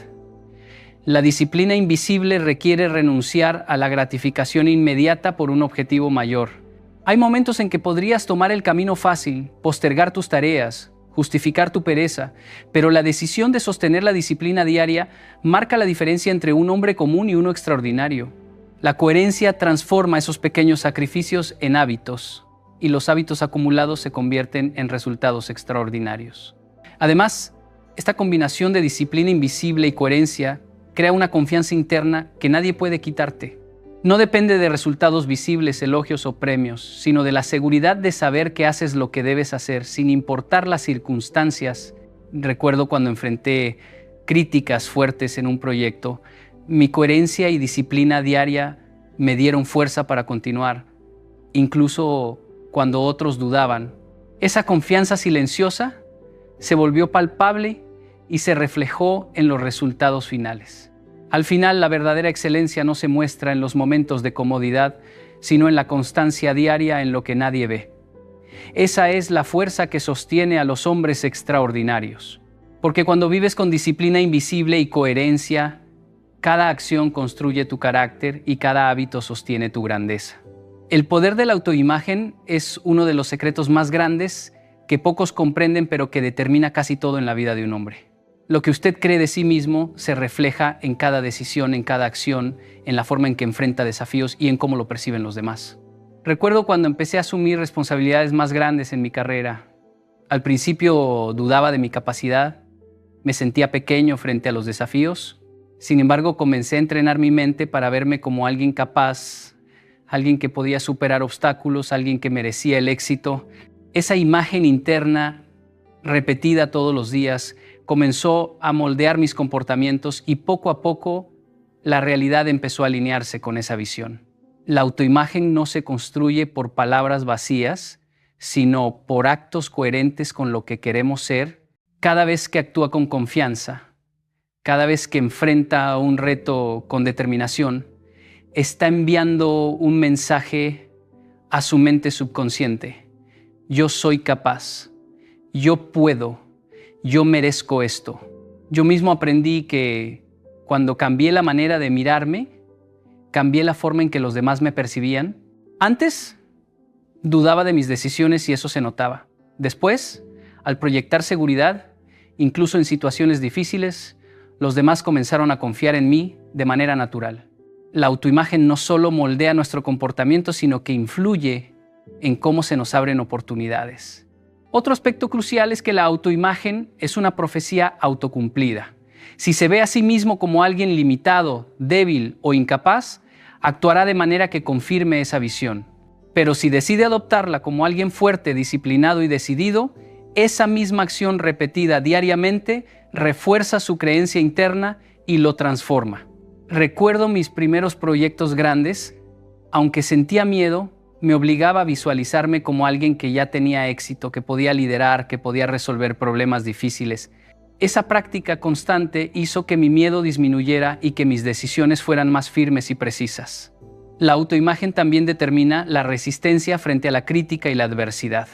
La disciplina invisible requiere renunciar a la gratificación inmediata por un objetivo mayor. Hay momentos en que podrías tomar el camino fácil, postergar tus tareas, justificar tu pereza, pero la decisión de sostener la disciplina diaria marca la diferencia entre un hombre común y uno extraordinario. La coherencia transforma esos pequeños sacrificios en hábitos, y los hábitos acumulados se convierten en resultados extraordinarios. Además, esta combinación de disciplina invisible y coherencia crea una confianza interna que nadie puede quitarte. No depende de resultados visibles, elogios o premios, sino de la seguridad de saber que haces lo que debes hacer, sin importar las circunstancias. Recuerdo cuando enfrenté críticas fuertes en un proyecto, mi coherencia y disciplina diaria me dieron fuerza para continuar, incluso cuando otros dudaban. Esa confianza silenciosa se volvió palpable y se reflejó en los resultados finales. Al final, la verdadera excelencia no se muestra en los momentos de comodidad, sino en la constancia diaria en lo que nadie ve. Esa es la fuerza que sostiene a los hombres extraordinarios. Porque cuando vives con disciplina invisible y coherencia, cada acción construye tu carácter y cada hábito sostiene tu grandeza. El poder de la autoimagen es uno de los secretos más grandes que pocos comprenden, pero que determina casi todo en la vida de un hombre. Lo que usted cree de sí mismo se refleja en cada decisión, en cada acción, en la forma en que enfrenta desafíos y en cómo lo perciben los demás. Recuerdo cuando empecé a asumir responsabilidades más grandes en mi carrera. Al principio dudaba de mi capacidad, me sentía pequeño frente a los desafíos. Sin embargo, comencé a entrenar mi mente para verme como alguien capaz, alguien que podía superar obstáculos, alguien que merecía el éxito. Esa imagen interna, repetida todos los días, comenzó a moldear mis comportamientos y poco a poco la realidad empezó a alinearse con esa visión. La autoimagen no se construye por palabras vacías, sino por actos coherentes con lo que queremos ser. Cada vez que actúa con confianza, cada vez que enfrenta un reto con determinación, está enviando un mensaje a su mente subconsciente. Yo soy capaz, yo puedo, yo merezco esto. Yo mismo aprendí que cuando cambié la manera de mirarme, cambié la forma en que los demás me percibían. Antes, dudaba de mis decisiones y eso se notaba. Después, al proyectar seguridad, incluso en situaciones difíciles, los demás comenzaron a confiar en mí de manera natural. La autoimagen no solo moldea nuestro comportamiento, sino que influye en cómo se nos abren oportunidades. Otro aspecto crucial es que la autoimagen es una profecía autocumplida. Si se ve a sí mismo como alguien limitado, débil o incapaz, actuará de manera que confirme esa visión. Pero si decide adoptarla como alguien fuerte, disciplinado y decidido, esa misma acción repetida diariamente refuerza su creencia interna y lo transforma. Recuerdo mis primeros proyectos grandes. Aunque sentía miedo, me obligaba a visualizarme como alguien que ya tenía éxito, que podía liderar, que podía resolver problemas difíciles. Esa práctica constante hizo que mi miedo disminuyera y que mis decisiones fueran más firmes y precisas. La autoimagen también determina la resistencia frente a la crítica y la adversidad.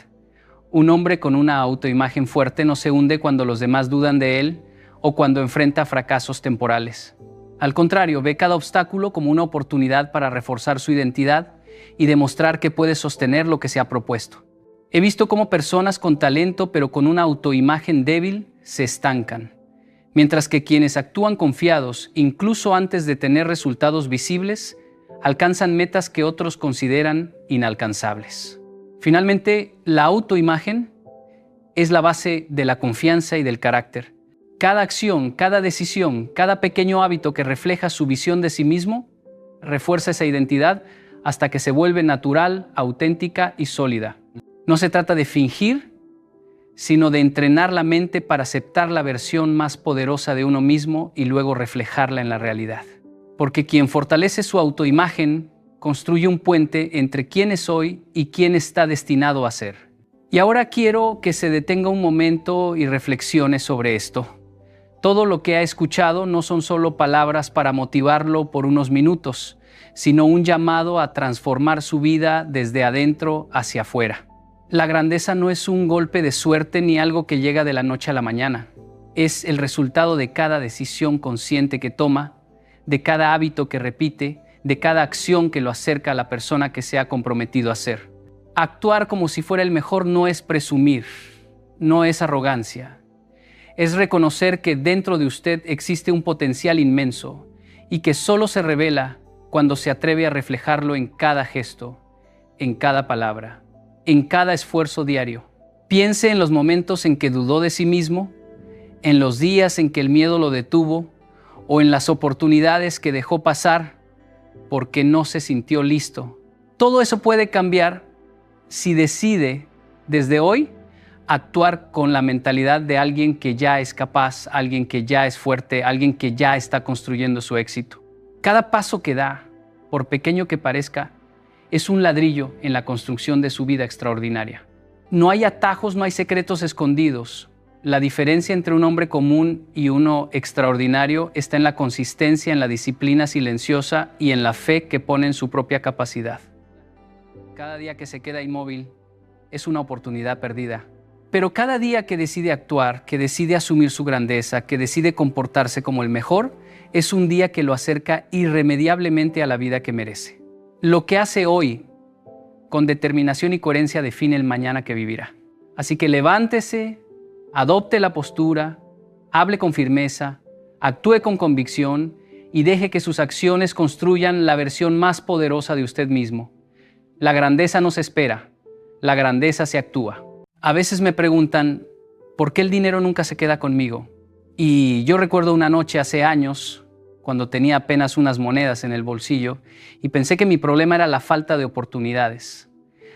Un hombre con una autoimagen fuerte no se hunde cuando los demás dudan de él o cuando enfrenta fracasos temporales. Al contrario, ve cada obstáculo como una oportunidad para reforzar su identidad y demostrar que puede sostener lo que se ha propuesto. He visto cómo personas con talento pero con una autoimagen débil se estancan, mientras que quienes actúan confiados, incluso antes de tener resultados visibles, alcanzan metas que otros consideran inalcanzables. Finalmente, la autoimagen es la base de la confianza y del carácter. Cada acción, cada decisión, cada pequeño hábito que refleja su visión de sí mismo, refuerza esa identidad hasta que se vuelve natural, auténtica y sólida. No se trata de fingir, sino de entrenar la mente para aceptar la versión más poderosa de uno mismo y luego reflejarla en la realidad. Porque quien fortalece su autoimagen construye un puente entre quién es hoy y quién está destinado a ser. Y ahora quiero que se detenga un momento y reflexione sobre esto. Todo lo que ha escuchado no son solo palabras para motivarlo por unos minutos, sino un llamado a transformar su vida desde adentro hacia afuera. La grandeza no es un golpe de suerte ni algo que llega de la noche a la mañana. Es el resultado de cada decisión consciente que toma, de cada hábito que repite, de cada acción que lo acerca a la persona que se ha comprometido a ser. Actuar como si fuera el mejor no es presumir, no es arrogancia. Es reconocer que dentro de usted existe un potencial inmenso y que solo se revela cuando se atreve a reflejarlo en cada gesto, en cada palabra, en cada esfuerzo diario. Piense en los momentos en que dudó de sí mismo, en los días en que el miedo lo detuvo o en las oportunidades que dejó pasar porque no se sintió listo. Todo eso puede cambiar si decide desde hoy actuar con la mentalidad de alguien que ya es capaz, alguien que ya es fuerte, alguien que ya está construyendo su éxito. Cada paso que da, por pequeño que parezca, es un ladrillo en la construcción de su vida extraordinaria. No hay atajos, no hay secretos escondidos. La diferencia entre un hombre común y uno extraordinario está en la consistencia, en la disciplina silenciosa y en la fe que pone en su propia capacidad. Cada día que se queda inmóvil es una oportunidad perdida. Pero cada día que decide actuar, que decide asumir su grandeza, que decide comportarse como el mejor, es un día que lo acerca irremediablemente a la vida que merece. Lo que hace hoy, con determinación y coherencia, define el mañana que vivirá. Así que levántese, adopte la postura, hable con firmeza, actúe con convicción y deje que sus acciones construyan la versión más poderosa de usted mismo. La grandeza no se espera, la grandeza se actúa. A veces me preguntan, ¿por qué el dinero nunca se queda conmigo? Y yo recuerdo una noche hace años, cuando tenía apenas unas monedas en el bolsillo, y pensé que mi problema era la falta de oportunidades,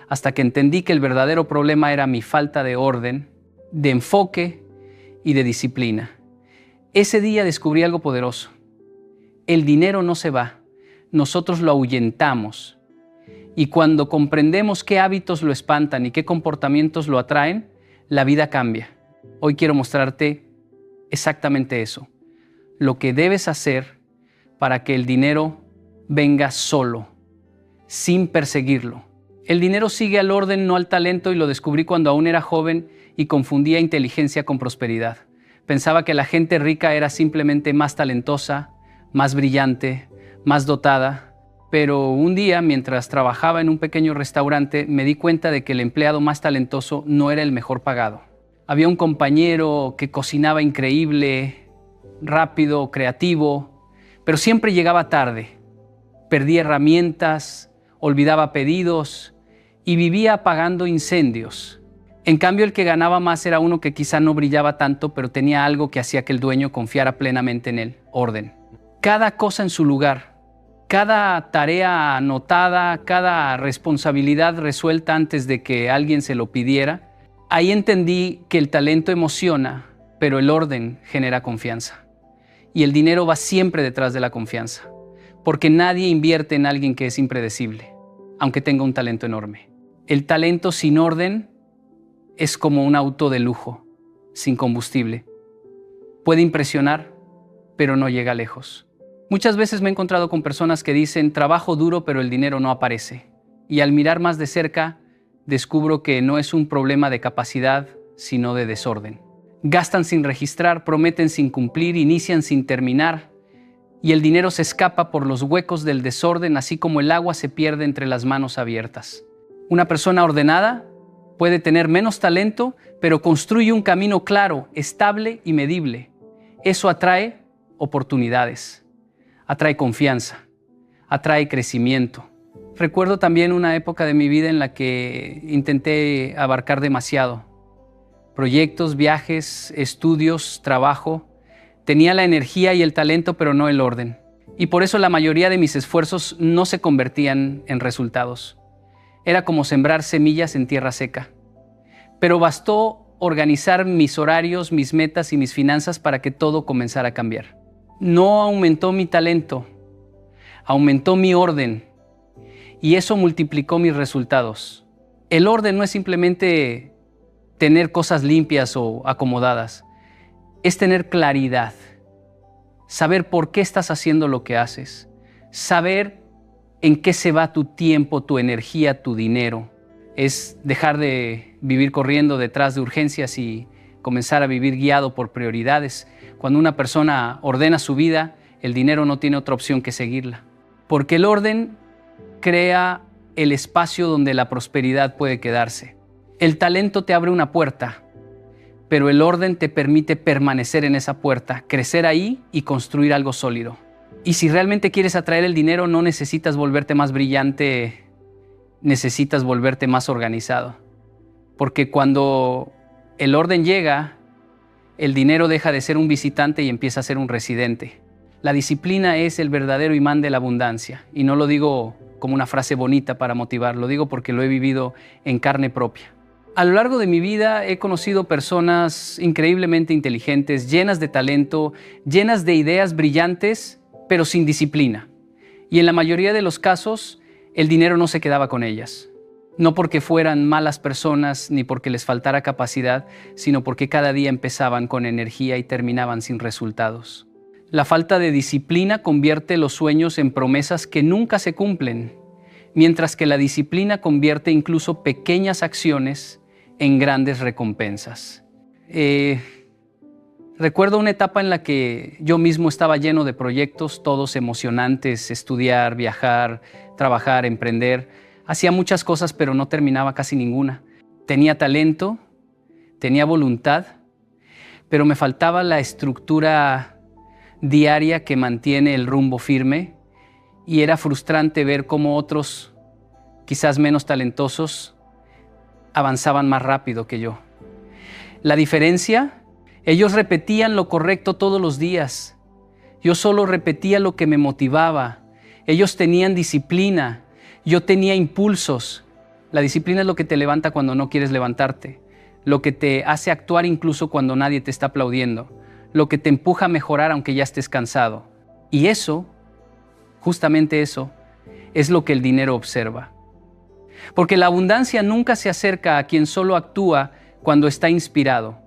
hasta que entendí que el verdadero problema era mi falta de orden, de enfoque y de disciplina. Ese día descubrí algo poderoso. El dinero no se va, nosotros lo ahuyentamos. Y cuando comprendemos qué hábitos lo espantan y qué comportamientos lo atraen, la vida cambia. Hoy quiero mostrarte exactamente eso. Lo que debes hacer para que el dinero venga solo, sin perseguirlo. El dinero sigue al orden, no al talento, y lo descubrí cuando aún era joven y confundía inteligencia con prosperidad. Pensaba que la gente rica era simplemente más talentosa, más brillante, más dotada. Pero un día, mientras trabajaba en un pequeño restaurante, me di cuenta de que el empleado más talentoso no era el mejor pagado. Había un compañero que cocinaba increíble, rápido, creativo, pero siempre llegaba tarde. Perdía herramientas, olvidaba pedidos y vivía apagando incendios. En cambio, el que ganaba más era uno que quizá no brillaba tanto, pero tenía algo que hacía que el dueño confiara plenamente en él: orden. Cada cosa en su lugar. Cada tarea anotada, cada responsabilidad resuelta antes de que alguien se lo pidiera. Ahí entendí que el talento emociona, pero el orden genera confianza. Y el dinero va siempre detrás de la confianza, porque nadie invierte en alguien que es impredecible. aunque tenga un talento enorme. El talento sin orden es como un auto de lujo, sin combustible. Puede impresionar, pero no llega lejos. Muchas veces me he encontrado con personas que dicen, trabajo duro, pero el dinero no aparece. Y al mirar más de cerca, descubro que no es un problema de capacidad, sino de desorden. Gastan sin registrar, prometen sin cumplir, inician sin terminar, y el dinero se escapa por los huecos del desorden, así como el agua se pierde entre las manos abiertas. Una persona ordenada puede tener menos talento, pero construye un camino claro, estable y medible. Eso atrae oportunidades, atrae confianza, atrae crecimiento. Recuerdo también una época de mi vida en la que intenté abarcar demasiado. Proyectos, viajes, estudios, trabajo. Tenía la energía y el talento, pero no el orden. Y por eso la mayoría de mis esfuerzos no se convertían en resultados. Era como sembrar semillas en tierra seca. Pero bastó organizar mis horarios, mis metas y mis finanzas para que todo comenzara a cambiar. No aumentó mi talento, aumentó mi orden. Y eso multiplicó mis resultados. El orden no es simplemente tener cosas limpias o acomodadas. Es tener claridad. Saber por qué estás haciendo lo que haces. Saber en qué se va tu tiempo, tu energía, tu dinero. Es dejar de vivir corriendo detrás de urgencias y comenzar a vivir guiado por prioridades. Cuando una persona ordena su vida, el dinero no tiene otra opción que seguirla. Porque el orden crea el espacio donde la prosperidad puede quedarse. El talento te abre una puerta, pero el orden te permite permanecer en esa puerta, crecer ahí y construir algo sólido. Y si realmente quieres atraer el dinero, no necesitas volverte más brillante, necesitas volverte más organizado. Porque cuando el orden llega, el dinero deja de ser un visitante y empieza a ser un residente. La disciplina es el verdadero imán de la abundancia. Y no lo digo como una frase bonita para motivar, lo digo porque lo he vivido en carne propia. A lo largo de mi vida he conocido personas increíblemente inteligentes, llenas de talento, llenas de ideas brillantes, pero sin disciplina. Y en la mayoría de los casos, el dinero no se quedaba con ellas. No porque fueran malas personas ni porque les faltara capacidad, sino porque cada día empezaban con energía y terminaban sin resultados. La falta de disciplina convierte los sueños en promesas que nunca se cumplen, mientras que la disciplina convierte incluso pequeñas acciones en grandes recompensas. Recuerdo una etapa en la que yo mismo estaba lleno de proyectos, todos emocionantes, estudiar, viajar, trabajar, emprender. Hacía muchas cosas, pero no terminaba casi ninguna. Tenía talento, tenía voluntad, pero me faltaba la estructura diaria que mantiene el rumbo firme, y era frustrante ver cómo otros, quizás menos talentosos, avanzaban más rápido que yo. La diferencia, ellos repetían lo correcto todos los días. Yo solo repetía lo que me motivaba. Ellos tenían disciplina, yo tenía impulsos. La disciplina es lo que te levanta cuando no quieres levantarte, lo que te hace actuar incluso cuando nadie te está aplaudiendo, lo que te empuja a mejorar aunque ya estés cansado. Y eso, justamente eso, es lo que el dinero observa. Porque la abundancia nunca se acerca a quien solo actúa cuando está inspirado.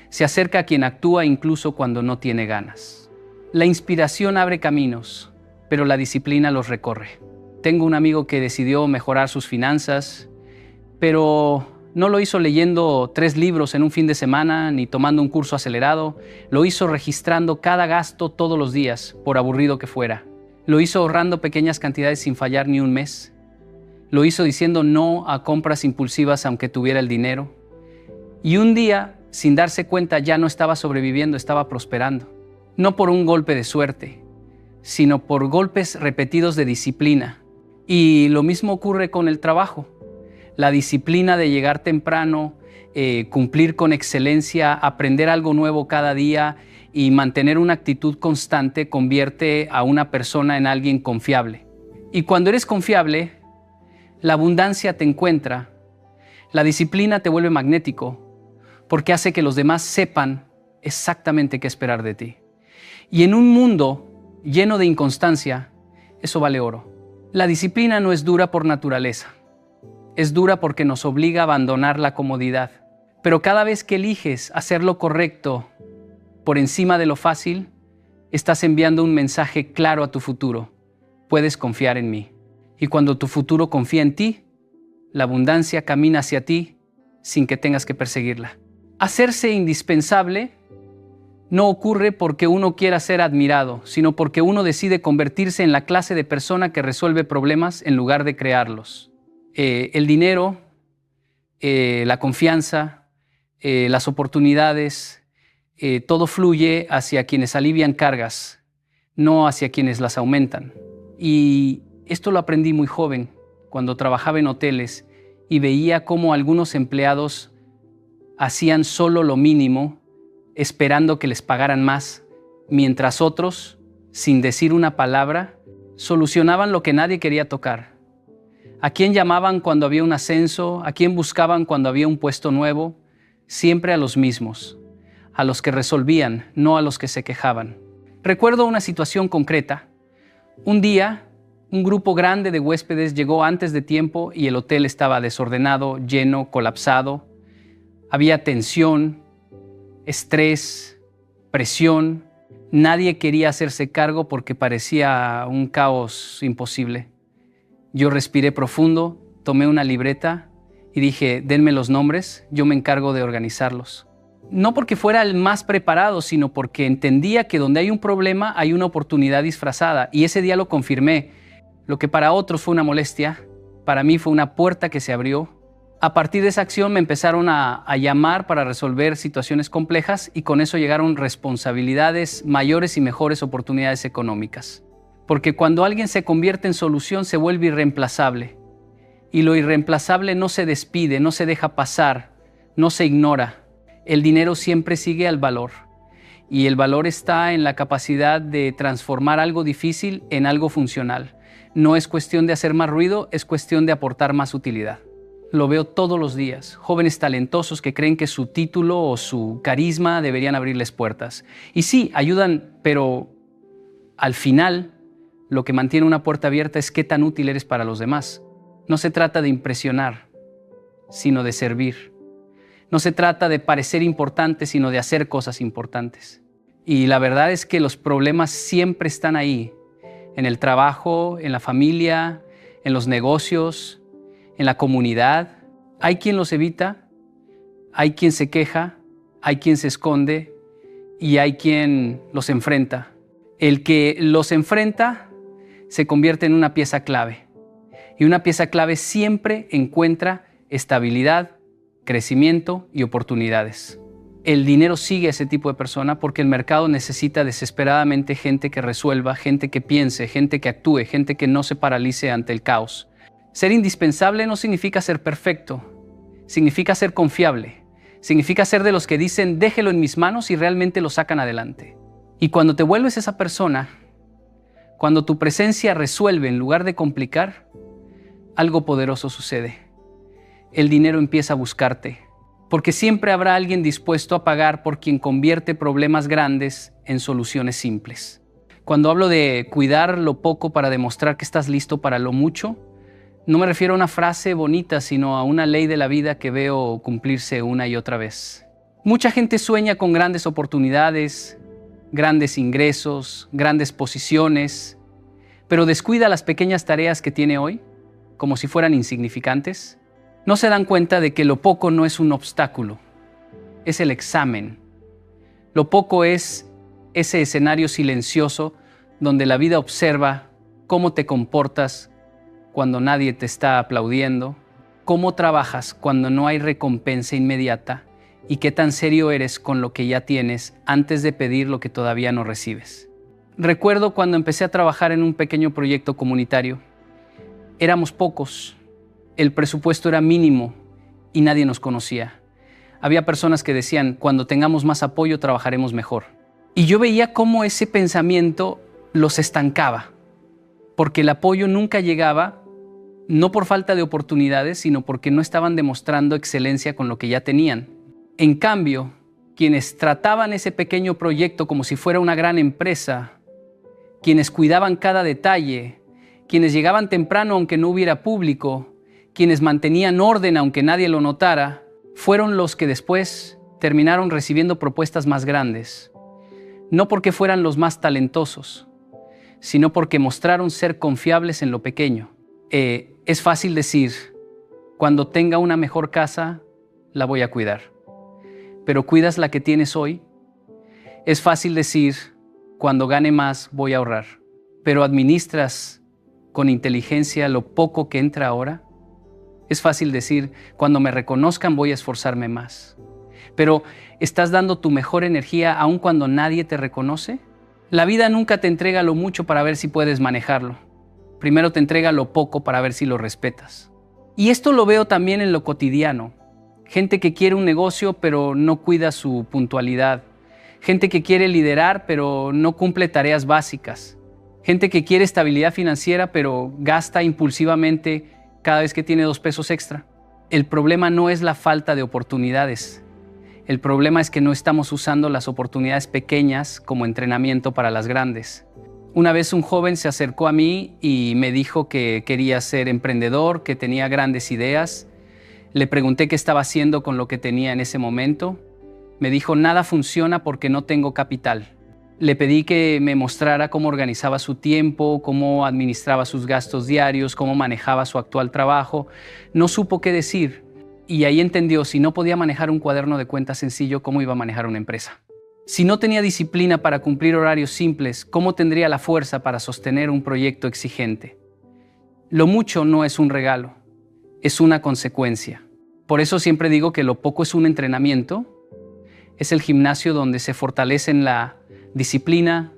Se acerca a quien actúa incluso cuando no tiene ganas. La inspiración abre caminos, pero la disciplina los recorre. Tengo un amigo que decidió mejorar sus finanzas, pero no lo hizo leyendo 3 libros en un fin de semana ni tomando un curso acelerado. Lo hizo registrando cada gasto todos los días, por aburrido que fuera. Lo hizo ahorrando pequeñas cantidades sin fallar ni un mes. Lo hizo diciendo no a compras impulsivas aunque tuviera el dinero. Y un día, sin darse cuenta, ya no estaba sobreviviendo, estaba prosperando. No por un golpe de suerte, sino por golpes repetidos de disciplina. Y lo mismo ocurre con el trabajo. La disciplina de llegar temprano, cumplir con excelencia, aprender algo nuevo cada día y mantener una actitud constante convierte a una persona en alguien confiable. Y cuando eres confiable, la abundancia te encuentra. La disciplina te vuelve magnético porque hace que los demás sepan exactamente qué esperar de ti. Y en un mundo lleno de inconstancia, eso vale oro. La disciplina no es dura por naturaleza. Es dura porque nos obliga a abandonar la comodidad. Pero cada vez que eliges hacer lo correcto por encima de lo fácil, estás enviando un mensaje claro a tu futuro. Puedes confiar en mí. Y cuando tu futuro confía en ti, la abundancia camina hacia ti sin que tengas que perseguirla. Hacerse indispensable no ocurre porque uno quiera ser admirado, sino porque uno decide convertirse en la clase de persona que resuelve problemas en lugar de crearlos. El dinero, la confianza, las oportunidades, todo fluye hacia quienes alivian cargas, no hacia quienes las aumentan. Y esto lo aprendí muy joven, cuando trabajaba en hoteles y veía cómo algunos empleados hacían solo lo mínimo, esperando que les pagaran más, mientras otros, sin decir una palabra, solucionaban lo que nadie quería tocar. ¿A quién llamaban cuando había un ascenso? ¿A quién buscaban cuando había un puesto nuevo? Siempre a los mismos, a los que resolvían, no a los que se quejaban. Recuerdo una situación concreta. Un día, un grupo grande de huéspedes llegó antes de tiempo y el hotel estaba desordenado, lleno, colapsado. Había tensión, estrés, presión. Nadie quería hacerse cargo porque parecía un caos imposible. Yo respiré profundo, tomé una libreta y dije, denme los nombres, yo me encargo de organizarlos. No porque fuera el más preparado, sino porque entendía que donde hay un problema hay una oportunidad disfrazada. Y ese día lo confirmé. Lo que para otros fue una molestia, para mí fue una puerta que se abrió. A partir de esa acción me empezaron a llamar para resolver situaciones complejas y con eso llegaron responsabilidades, mayores y mejores oportunidades económicas. Porque cuando alguien se convierte en solución se vuelve irreemplazable. Y lo irreemplazable no se despide, no se deja pasar, no se ignora. El dinero siempre sigue al valor. Y el valor está en la capacidad de transformar algo difícil en algo funcional. No es cuestión de hacer más ruido, es cuestión de aportar más utilidad. Lo veo todos los días. Jóvenes talentosos que creen que su título o su carisma deberían abrirles puertas. Y sí, ayudan, pero al final lo que mantiene una puerta abierta es qué tan útil eres para los demás. No se trata de impresionar, sino de servir. No se trata de parecer importante, sino de hacer cosas importantes. Y la verdad es que los problemas siempre están ahí. En el trabajo, en la familia, en los negocios, en la comunidad. Hay quien los evita, hay quien se queja, hay quien se esconde y hay quien los enfrenta. El que los enfrenta se convierte en una pieza clave. Y una pieza clave siempre encuentra estabilidad, crecimiento y oportunidades. El dinero sigue a ese tipo de persona porque el mercado necesita desesperadamente gente que resuelva, gente que piense, gente que actúe, gente que no se paralice ante el caos. Ser indispensable no significa ser perfecto, significa ser confiable, significa ser de los que dicen déjelo en mis manos y realmente lo sacan adelante. Y cuando te vuelves esa persona, cuando tu presencia resuelve en lugar de complicar, algo poderoso sucede. El dinero empieza a buscarte. Porque siempre habrá alguien dispuesto a pagar por quien convierte problemas grandes en soluciones simples. Cuando hablo de cuidar lo poco para demostrar que estás listo para lo mucho, no me refiero a una frase bonita, sino a una ley de la vida que veo cumplirse una y otra vez. Mucha gente sueña con grandes oportunidades, grandes ingresos, grandes posiciones, pero descuida las pequeñas tareas que tiene hoy, como si fueran insignificantes. No se dan cuenta de que lo poco no es un obstáculo, es el examen. Lo poco es ese escenario silencioso donde la vida observa cómo te comportas cuando nadie te está aplaudiendo, cómo trabajas cuando no hay recompensa inmediata y qué tan serio eres con lo que ya tienes antes de pedir lo que todavía no recibes. Recuerdo cuando empecé a trabajar en un pequeño proyecto comunitario. Éramos pocos. El presupuesto era mínimo y nadie nos conocía. Había personas que decían, cuando tengamos más apoyo trabajaremos mejor. Y yo veía cómo ese pensamiento los estancaba, porque el apoyo nunca llegaba, no por falta de oportunidades, sino porque no estaban demostrando excelencia con lo que ya tenían. En cambio, quienes trataban ese pequeño proyecto como si fuera una gran empresa, quienes cuidaban cada detalle, quienes llegaban temprano aunque no hubiera público, quienes mantenían orden aunque nadie lo notara, fueron los que después terminaron recibiendo propuestas más grandes. No porque fueran los más talentosos, sino porque mostraron ser confiables en lo pequeño. Es fácil decir, cuando tenga una mejor casa, la voy a cuidar. Pero ¿cuidas la que tienes hoy? Es fácil decir, cuando gane más, voy a ahorrar. Pero ¿administras con inteligencia lo poco que entra ahora? Es fácil decir, cuando me reconozcan, voy a esforzarme más. Pero ¿estás dando tu mejor energía aun cuando nadie te reconoce? La vida nunca te entrega lo mucho para ver si puedes manejarlo. Primero te entrega lo poco para ver si lo respetas. Y esto lo veo también en lo cotidiano. Gente que quiere un negocio pero no cuida su puntualidad. Gente que quiere liderar pero no cumple tareas básicas. Gente que quiere estabilidad financiera pero gasta impulsivamente cada vez que tiene 2 pesos extra. El problema no es la falta de oportunidades. El problema es que no estamos usando las oportunidades pequeñas como entrenamiento para las grandes. Una vez un joven se acercó a mí y me dijo que quería ser emprendedor, que tenía grandes ideas. Le pregunté qué estaba haciendo con lo que tenía en ese momento. Me dijo, nada funciona porque no tengo capital. Le pedí que me mostrara cómo organizaba su tiempo, cómo administraba sus gastos diarios, cómo manejaba su actual trabajo. No supo qué decir y ahí entendió, si no podía manejar un cuaderno de cuentas sencillo, ¿cómo iba a manejar una empresa? Si no tenía disciplina para cumplir horarios simples, ¿cómo tendría la fuerza para sostener un proyecto exigente? Lo mucho no es un regalo, es una consecuencia. Por eso siempre digo que lo poco es un entrenamiento, es el gimnasio donde se fortalecen la disciplina,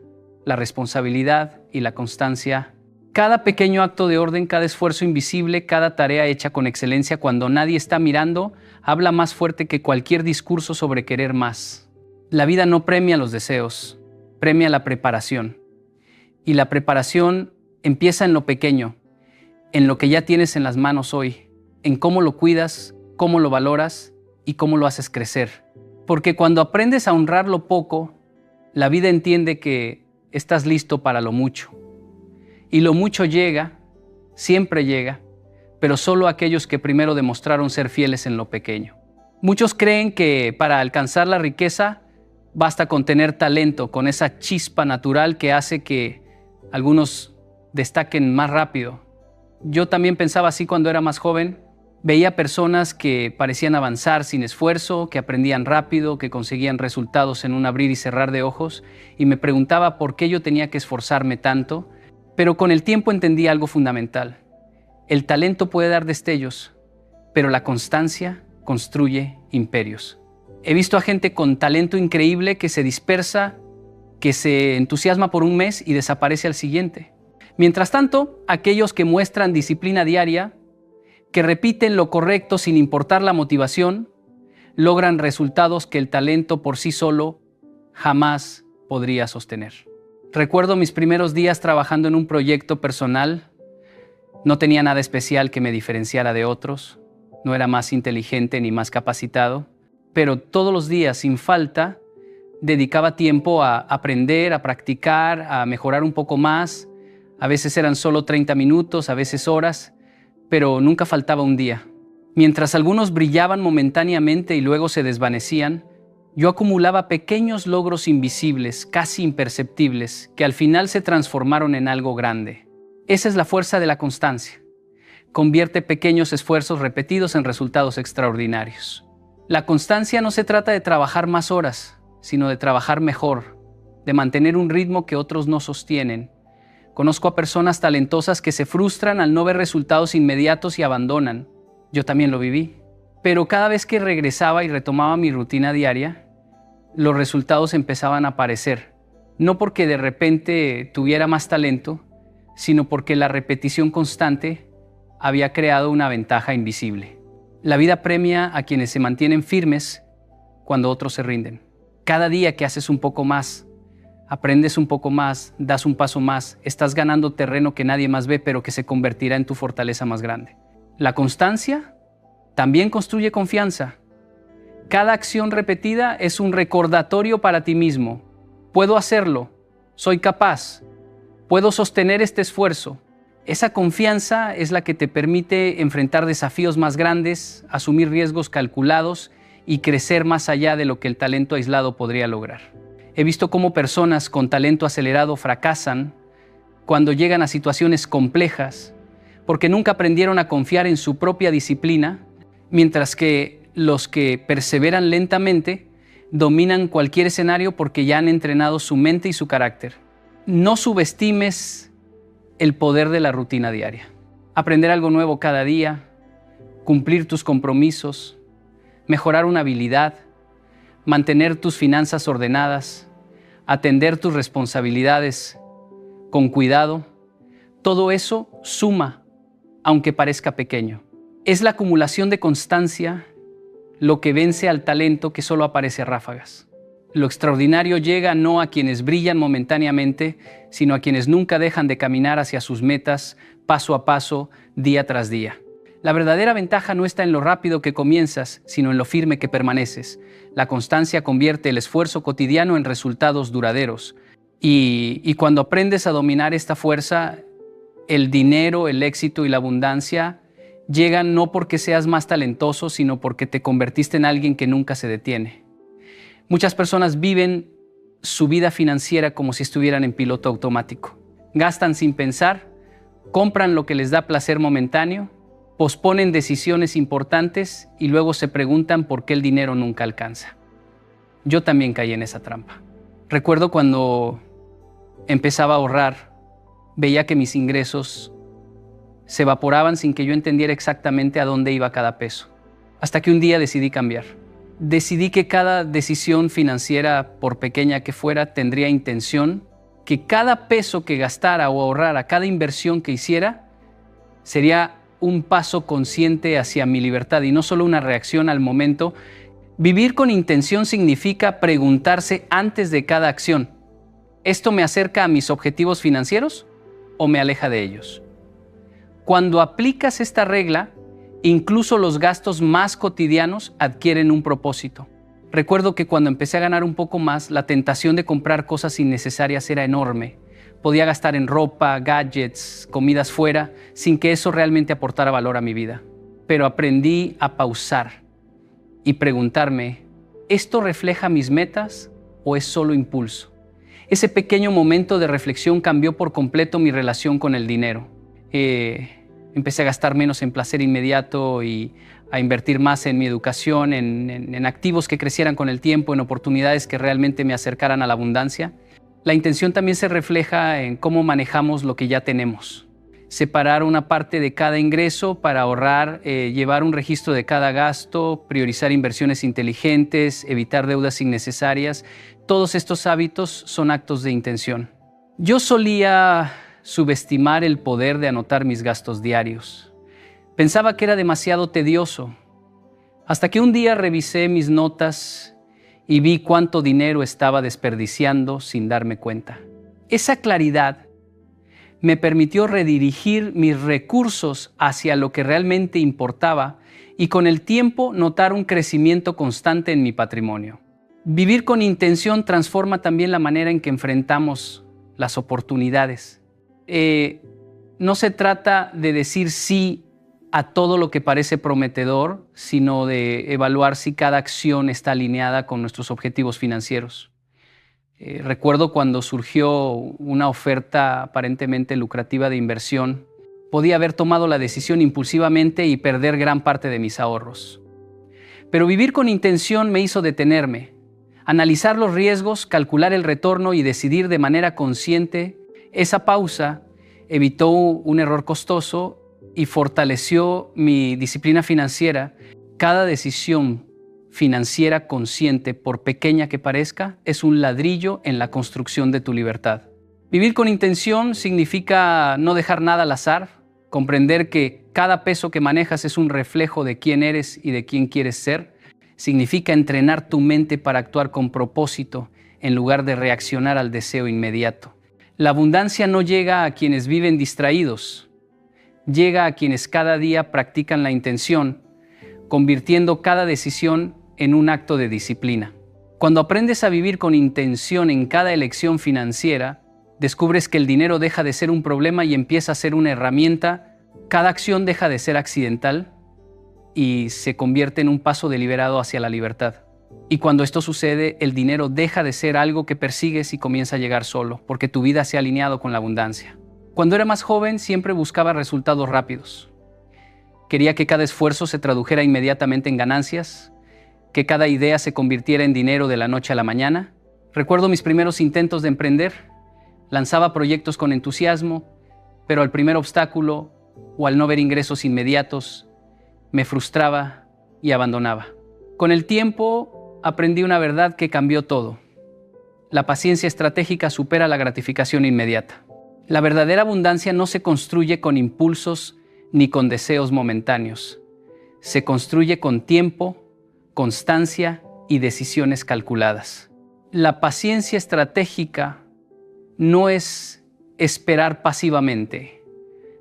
la responsabilidad y la constancia. Cada pequeño acto de orden, cada esfuerzo invisible, cada tarea hecha con excelencia cuando nadie está mirando, habla más fuerte que cualquier discurso sobre querer más. La vida no premia los deseos, premia la preparación. Y la preparación empieza en lo pequeño, en lo que ya tienes en las manos hoy, en cómo lo cuidas, cómo lo valoras y cómo lo haces crecer. Porque cuando aprendes a honrar lo poco, la vida entiende que estás listo para lo mucho. Y lo mucho llega, siempre llega, pero solo aquellos que primero demostraron ser fieles en lo pequeño. Muchos creen que para alcanzar la riqueza basta con tener talento, con esa chispa natural que hace que algunos destaquen más rápido. Yo también pensaba así cuando era más joven. Veía personas que parecían avanzar sin esfuerzo, que aprendían rápido, que conseguían resultados en un abrir y cerrar de ojos, y me preguntaba por qué yo tenía que esforzarme tanto, pero con el tiempo entendí algo fundamental. El talento puede dar destellos, pero la constancia construye imperios. He visto a gente con talento increíble que se dispersa, que se entusiasma por un mes y desaparece al siguiente. Mientras tanto, aquellos que muestran disciplina diaria, que repiten lo correcto sin importar la motivación, logran resultados que el talento por sí solo jamás podría sostener. Recuerdo mis primeros días trabajando en un proyecto personal. No tenía nada especial que me diferenciara de otros, no era más inteligente ni más capacitado, pero todos los días, sin falta, dedicaba tiempo a aprender, a practicar, a mejorar un poco más. A veces eran solo 30 minutos, a veces horas, pero nunca faltaba un día. Mientras algunos brillaban momentáneamente y luego se desvanecían, yo acumulaba pequeños logros invisibles, casi imperceptibles, que al final se transformaron en algo grande. Esa es la fuerza de la constancia. Convierte pequeños esfuerzos repetidos en resultados extraordinarios. La constancia no se trata de trabajar más horas, sino de trabajar mejor, de mantener un ritmo que otros no sostienen. Conozco a personas talentosas que se frustran al no ver resultados inmediatos y abandonan. Yo también lo viví. Pero cada vez que regresaba y retomaba mi rutina diaria, los resultados empezaban a aparecer. No porque de repente tuviera más talento, sino porque la repetición constante había creado una ventaja invisible. La vida premia a quienes se mantienen firmes cuando otros se rinden. Cada día que haces un poco más, aprendes un poco más, das un paso más, estás ganando terreno que nadie más ve, pero que se convertirá en tu fortaleza más grande. La constancia también construye confianza. Cada acción repetida es un recordatorio para ti mismo. Puedo hacerlo, soy capaz, puedo sostener este esfuerzo. Esa confianza es la que te permite enfrentar desafíos más grandes, asumir riesgos calculados y crecer más allá de lo que el talento aislado podría lograr. He visto cómo personas con talento acelerado fracasan cuando llegan a situaciones complejas porque nunca aprendieron a confiar en su propia disciplina, mientras que los que perseveran lentamente dominan cualquier escenario porque ya han entrenado su mente y su carácter. No subestimes el poder de la rutina diaria. Aprender algo nuevo cada día, cumplir tus compromisos, mejorar una habilidad, mantener tus finanzas ordenadas, atender tus responsabilidades con cuidado, todo eso suma, aunque parezca pequeño. Es la acumulación de constancia lo que vence al talento que solo aparece a ráfagas. Lo extraordinario llega no a quienes brillan momentáneamente, sino a quienes nunca dejan de caminar hacia sus metas, paso a paso, día tras día. La verdadera ventaja no está en lo rápido que comienzas, sino en lo firme que permaneces. La constancia convierte el esfuerzo cotidiano en resultados duraderos. Y cuando aprendes a dominar esta fuerza, el dinero, el éxito y la abundancia llegan no porque seas más talentoso, sino porque te convertiste en alguien que nunca se detiene. Muchas personas viven su vida financiera como si estuvieran en piloto automático. Gastan sin pensar, compran lo que les da placer momentáneo, posponen decisiones importantes y luego se preguntan por qué el dinero nunca alcanza. Yo también caí en esa trampa. Recuerdo cuando empezaba a ahorrar, veía que mis ingresos se evaporaban sin que yo entendiera exactamente a dónde iba cada peso. Hasta que un día decidí cambiar. Decidí que cada decisión financiera, por pequeña que fuera, tendría intención, que cada peso que gastara o ahorrara, cada inversión que hiciera, sería un paso consciente hacia mi libertad y no solo una reacción al momento. Vivir con intención significa preguntarse antes de cada acción: ¿esto me acerca a mis objetivos financieros o me aleja de ellos? Cuando aplicas esta regla, incluso los gastos más cotidianos adquieren un propósito. Recuerdo que cuando empecé a ganar un poco más, la tentación de comprar cosas innecesarias era enorme. Podía gastar en ropa, gadgets, comidas fuera, sin que eso realmente aportara valor a mi vida. Pero aprendí a pausar y preguntarme, ¿esto refleja mis metas o es solo impulso? Ese pequeño momento de reflexión cambió por completo mi relación con el dinero. Empecé a gastar menos en placer inmediato y a invertir más en mi educación, en activos que crecieran con el tiempo, en oportunidades que realmente me acercaran a la abundancia. La intención también se refleja en cómo manejamos lo que ya tenemos. Separar una parte de cada ingreso para ahorrar, llevar un registro de cada gasto, priorizar inversiones inteligentes, evitar deudas innecesarias. Todos estos hábitos son actos de intención. Yo solía subestimar el poder de anotar mis gastos diarios. Pensaba que era demasiado tedioso, hasta que un día revisé mis notas y vi cuánto dinero estaba desperdiciando sin darme cuenta. Esa claridad me permitió redirigir mis recursos hacia lo que realmente importaba y con el tiempo notar un crecimiento constante en mi patrimonio. Vivir con intención transforma también la manera en que enfrentamos las oportunidades. No se trata de decir sí a todo lo que parece prometedor, sino de evaluar si cada acción está alineada con nuestros objetivos financieros. Recuerdo cuando surgió una oferta aparentemente lucrativa de inversión, podía haber tomado la decisión impulsivamente y perder gran parte de mis ahorros. Pero vivir con intención me hizo detenerme, analizar los riesgos, calcular el retorno y decidir de manera consciente. Esa pausa evitó un error costoso y fortaleció mi disciplina financiera. Cada decisión financiera consciente, por pequeña que parezca, es un ladrillo en la construcción de tu libertad. Vivir con intención significa no dejar nada al azar, comprender que cada peso que manejas es un reflejo de quién eres y de quién quieres ser. Significa entrenar tu mente para actuar con propósito en lugar de reaccionar al deseo inmediato. La abundancia no llega a quienes viven distraídos, llega a quienes cada día practican la intención, convirtiendo cada decisión en un acto de disciplina. Cuando aprendes a vivir con intención en cada elección financiera, descubres que el dinero deja de ser un problema y empieza a ser una herramienta. Cada acción deja de ser accidental y se convierte en un paso deliberado hacia la libertad. Y cuando esto sucede, el dinero deja de ser algo que persigues y comienza a llegar solo, porque tu vida se ha alineado con la abundancia. Cuando era más joven, siempre buscaba resultados rápidos. Quería que cada esfuerzo se tradujera inmediatamente en ganancias, que cada idea se convirtiera en dinero de la noche a la mañana. Recuerdo mis primeros intentos de emprender. Lanzaba proyectos con entusiasmo, pero al primer obstáculo o al no ver ingresos inmediatos, me frustraba y abandonaba. Con el tiempo aprendí una verdad que cambió todo. La paciencia estratégica supera la gratificación inmediata. La verdadera abundancia no se construye con impulsos ni con deseos momentáneos. Se construye con tiempo, constancia y decisiones calculadas. La paciencia estratégica no es esperar pasivamente.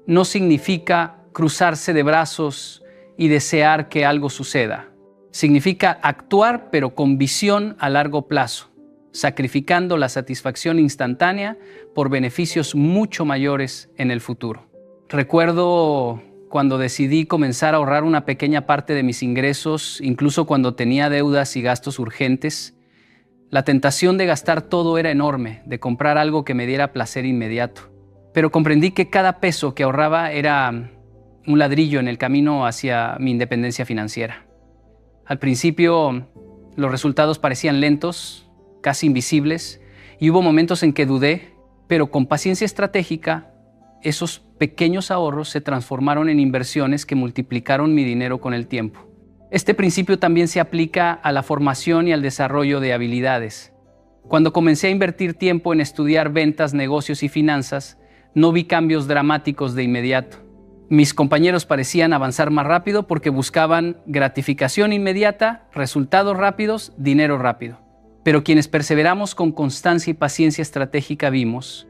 No significa cruzarse de brazos y desear que algo suceda. Significa actuar, pero con visión a largo plazo, sacrificando la satisfacción instantánea por beneficios mucho mayores en el futuro. Recuerdo cuando decidí comenzar a ahorrar una pequeña parte de mis ingresos, incluso cuando tenía deudas y gastos urgentes. La tentación de gastar todo era enorme, de comprar algo que me diera placer inmediato. Pero comprendí que cada peso que ahorraba era un ladrillo en el camino hacia mi independencia financiera. Al principio, los resultados parecían lentos, casi invisibles, y hubo momentos en que dudé, pero con paciencia estratégica, esos pequeños ahorros se transformaron en inversiones que multiplicaron mi dinero con el tiempo. Este principio también se aplica a la formación y al desarrollo de habilidades. Cuando comencé a invertir tiempo en estudiar ventas, negocios y finanzas, no vi cambios dramáticos de inmediato. Mis compañeros parecían avanzar más rápido porque buscaban gratificación inmediata, resultados rápidos, dinero rápido. Pero quienes perseveramos con constancia y paciencia estratégica vimos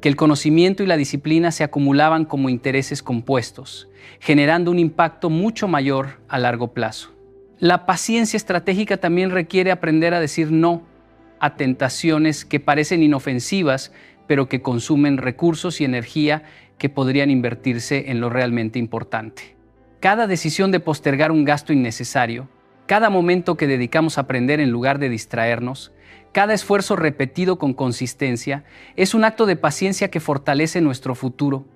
que el conocimiento y la disciplina se acumulaban como intereses compuestos, generando un impacto mucho mayor a largo plazo. La paciencia estratégica también requiere aprender a decir no a tentaciones que parecen inofensivas, pero que consumen recursos y energía que podrían invertirse en lo realmente importante. Cada decisión de postergar un gasto innecesario, cada momento que dedicamos a aprender en lugar de distraernos, cada esfuerzo repetido con consistencia, es un acto de paciencia que fortalece nuestro futuro.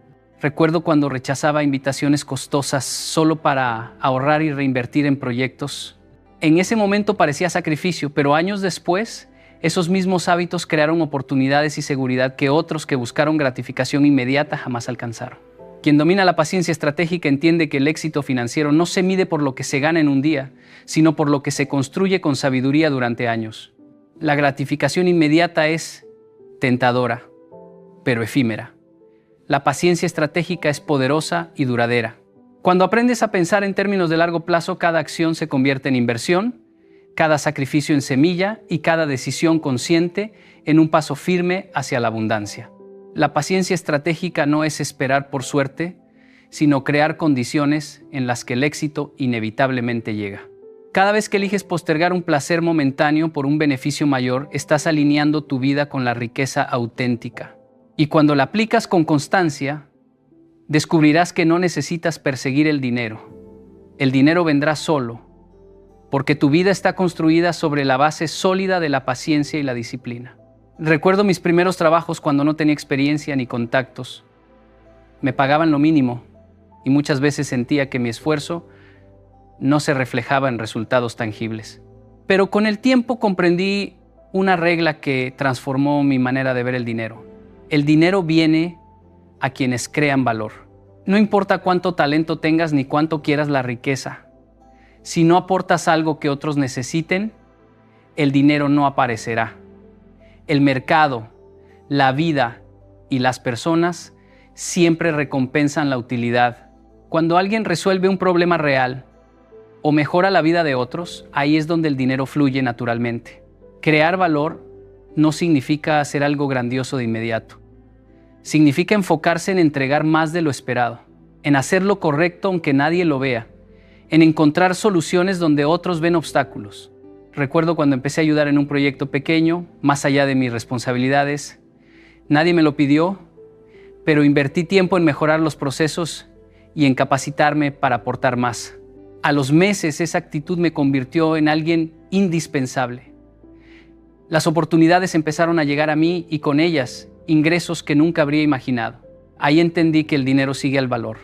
Recuerdo cuando rechazaba invitaciones costosas solo para ahorrar y reinvertir en proyectos. En ese momento parecía sacrificio, pero años después, esos mismos hábitos crearon oportunidades y seguridad que otros que buscaron gratificación inmediata jamás alcanzaron. Quien domina la paciencia estratégica entiende que el éxito financiero no se mide por lo que se gana en un día, sino por lo que se construye con sabiduría durante años. La gratificación inmediata es tentadora, pero efímera. La paciencia estratégica es poderosa y duradera. Cuando aprendes a pensar en términos de largo plazo, cada acción se convierte en inversión, cada sacrificio en semilla y cada decisión consciente en un paso firme hacia la abundancia. La paciencia estratégica no es esperar por suerte, sino crear condiciones en las que el éxito inevitablemente llega. Cada vez que eliges postergar un placer momentáneo por un beneficio mayor, estás alineando tu vida con la riqueza auténtica. Y cuando la aplicas con constancia, descubrirás que no necesitas perseguir el dinero. El dinero vendrá solo, porque tu vida está construida sobre la base sólida de la paciencia y la disciplina. Recuerdo mis primeros trabajos cuando no tenía experiencia ni contactos. Me pagaban lo mínimo y muchas veces sentía que mi esfuerzo no se reflejaba en resultados tangibles. Pero con el tiempo comprendí una regla que transformó mi manera de ver el dinero. El dinero viene a quienes crean valor. No importa cuánto talento tengas ni cuánto quieras la riqueza. Si no aportas algo que otros necesiten, el dinero no aparecerá. El mercado, la vida y las personas siempre recompensan la utilidad. Cuando alguien resuelve un problema real o mejora la vida de otros, ahí es donde el dinero fluye naturalmente. Crear valor no significa hacer algo grandioso de inmediato. Significa enfocarse en entregar más de lo esperado, en hacer lo correcto aunque nadie lo vea, en encontrar soluciones donde otros ven obstáculos. Recuerdo cuando empecé a ayudar en un proyecto pequeño, más allá de mis responsabilidades, Nadie me lo pidió, pero invertí tiempo en mejorar los procesos y en capacitarme para aportar más. A los meses, esa actitud me convirtió en alguien indispensable. Las oportunidades empezaron a llegar a mí y con ellas, ingresos que nunca habría imaginado. Ahí entendí que el dinero sigue al valor,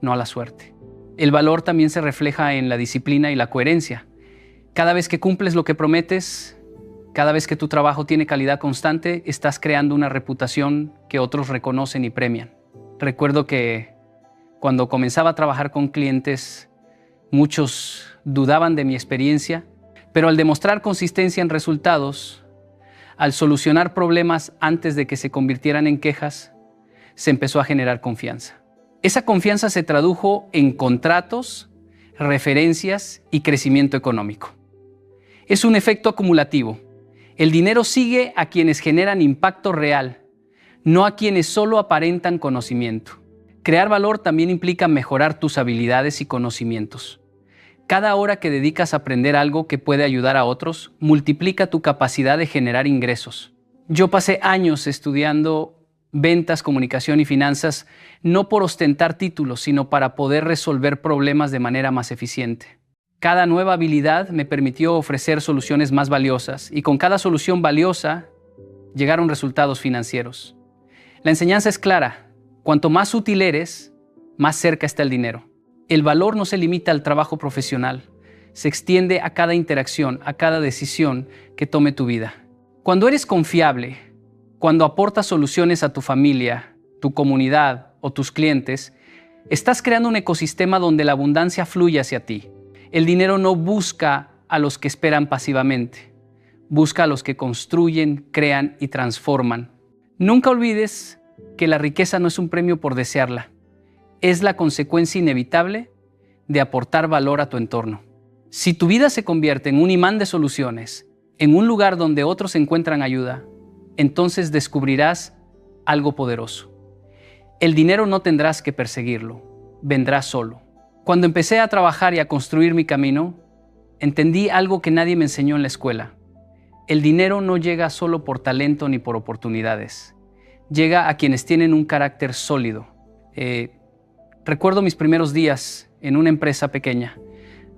no a la suerte. El valor también se refleja en la disciplina y la coherencia. Cada vez que cumples lo que prometes, cada vez que tu trabajo tiene calidad constante, estás creando una reputación que otros reconocen y premian. Recuerdo que cuando comenzaba a trabajar con clientes, muchos dudaban de mi experiencia, pero al demostrar consistencia en resultados, al solucionar problemas antes de que se convirtieran en quejas, se empezó a generar confianza. Esa confianza se tradujo en contratos, referencias y crecimiento económico. Es un efecto acumulativo. El dinero sigue a quienes generan impacto real, no a quienes solo aparentan conocimiento. Crear valor también implica mejorar tus habilidades y conocimientos. Cada hora que dedicas a aprender algo que puede ayudar a otros, multiplica tu capacidad de generar ingresos. Yo pasé años estudiando ventas, comunicación y finanzas, no por ostentar títulos, sino para poder resolver problemas de manera más eficiente. Cada nueva habilidad me permitió ofrecer soluciones más valiosas y con cada solución valiosa llegaron resultados financieros. La enseñanza es clara. Cuanto más útil eres, más cerca está el dinero. El valor no se limita al trabajo profesional, se extiende a cada interacción, a cada decisión que tome tu vida. Cuando eres confiable, cuando aportas soluciones a tu familia, tu comunidad o tus clientes, estás creando un ecosistema donde la abundancia fluye hacia ti. El dinero no busca a los que esperan pasivamente, busca a los que construyen, crean y transforman. Nunca olvides que la riqueza no es un premio por desearla, es la consecuencia inevitable de aportar valor a tu entorno. Si tu vida se convierte en un imán de soluciones, en un lugar donde otros encuentran ayuda, entonces descubrirás algo poderoso. El dinero no tendrás que perseguirlo, vendrá solo. Cuando empecé a trabajar y a construir mi camino, entendí algo que nadie me enseñó en la escuela. El dinero no llega solo por talento ni por oportunidades. Llega a quienes tienen un carácter sólido. Recuerdo mis primeros días en una empresa pequeña.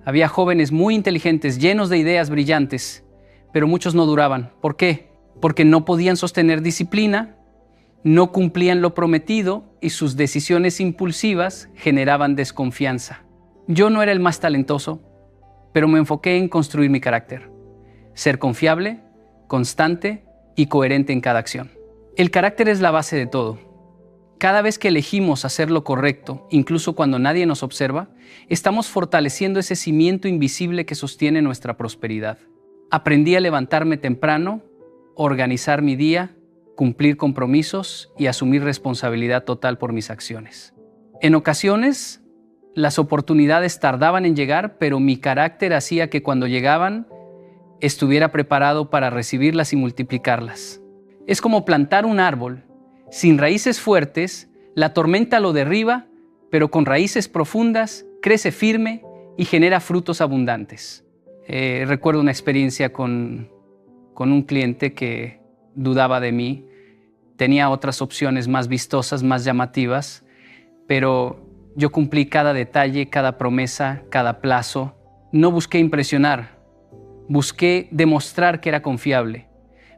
Había jóvenes muy inteligentes, llenos de ideas brillantes, pero muchos no duraban. ¿Por qué? Porque no podían sostener disciplina, no cumplían lo prometido y sus decisiones impulsivas generaban desconfianza. Yo no era el más talentoso, pero me enfoqué en construir mi carácter. Ser confiable, constante y coherente en cada acción. El carácter es la base de todo. Cada vez que elegimos hacer lo correcto, incluso cuando nadie nos observa, estamos fortaleciendo ese cimiento invisible que sostiene nuestra prosperidad. Aprendí a levantarme temprano, organizar mi día, cumplir compromisos y asumir responsabilidad total por mis acciones. En ocasiones, las oportunidades tardaban en llegar, pero mi carácter hacía que cuando llegaban, estuviera preparado para recibirlas y multiplicarlas. Es como plantar un árbol. Sin raíces fuertes, la tormenta lo derriba, pero con raíces profundas, crece firme y genera frutos abundantes. Recuerdo una experiencia con un cliente que dudaba de mí. Tenía otras opciones más vistosas, más llamativas, pero yo cumplí cada detalle, cada promesa, cada plazo. No busqué impresionar, busqué demostrar que era confiable.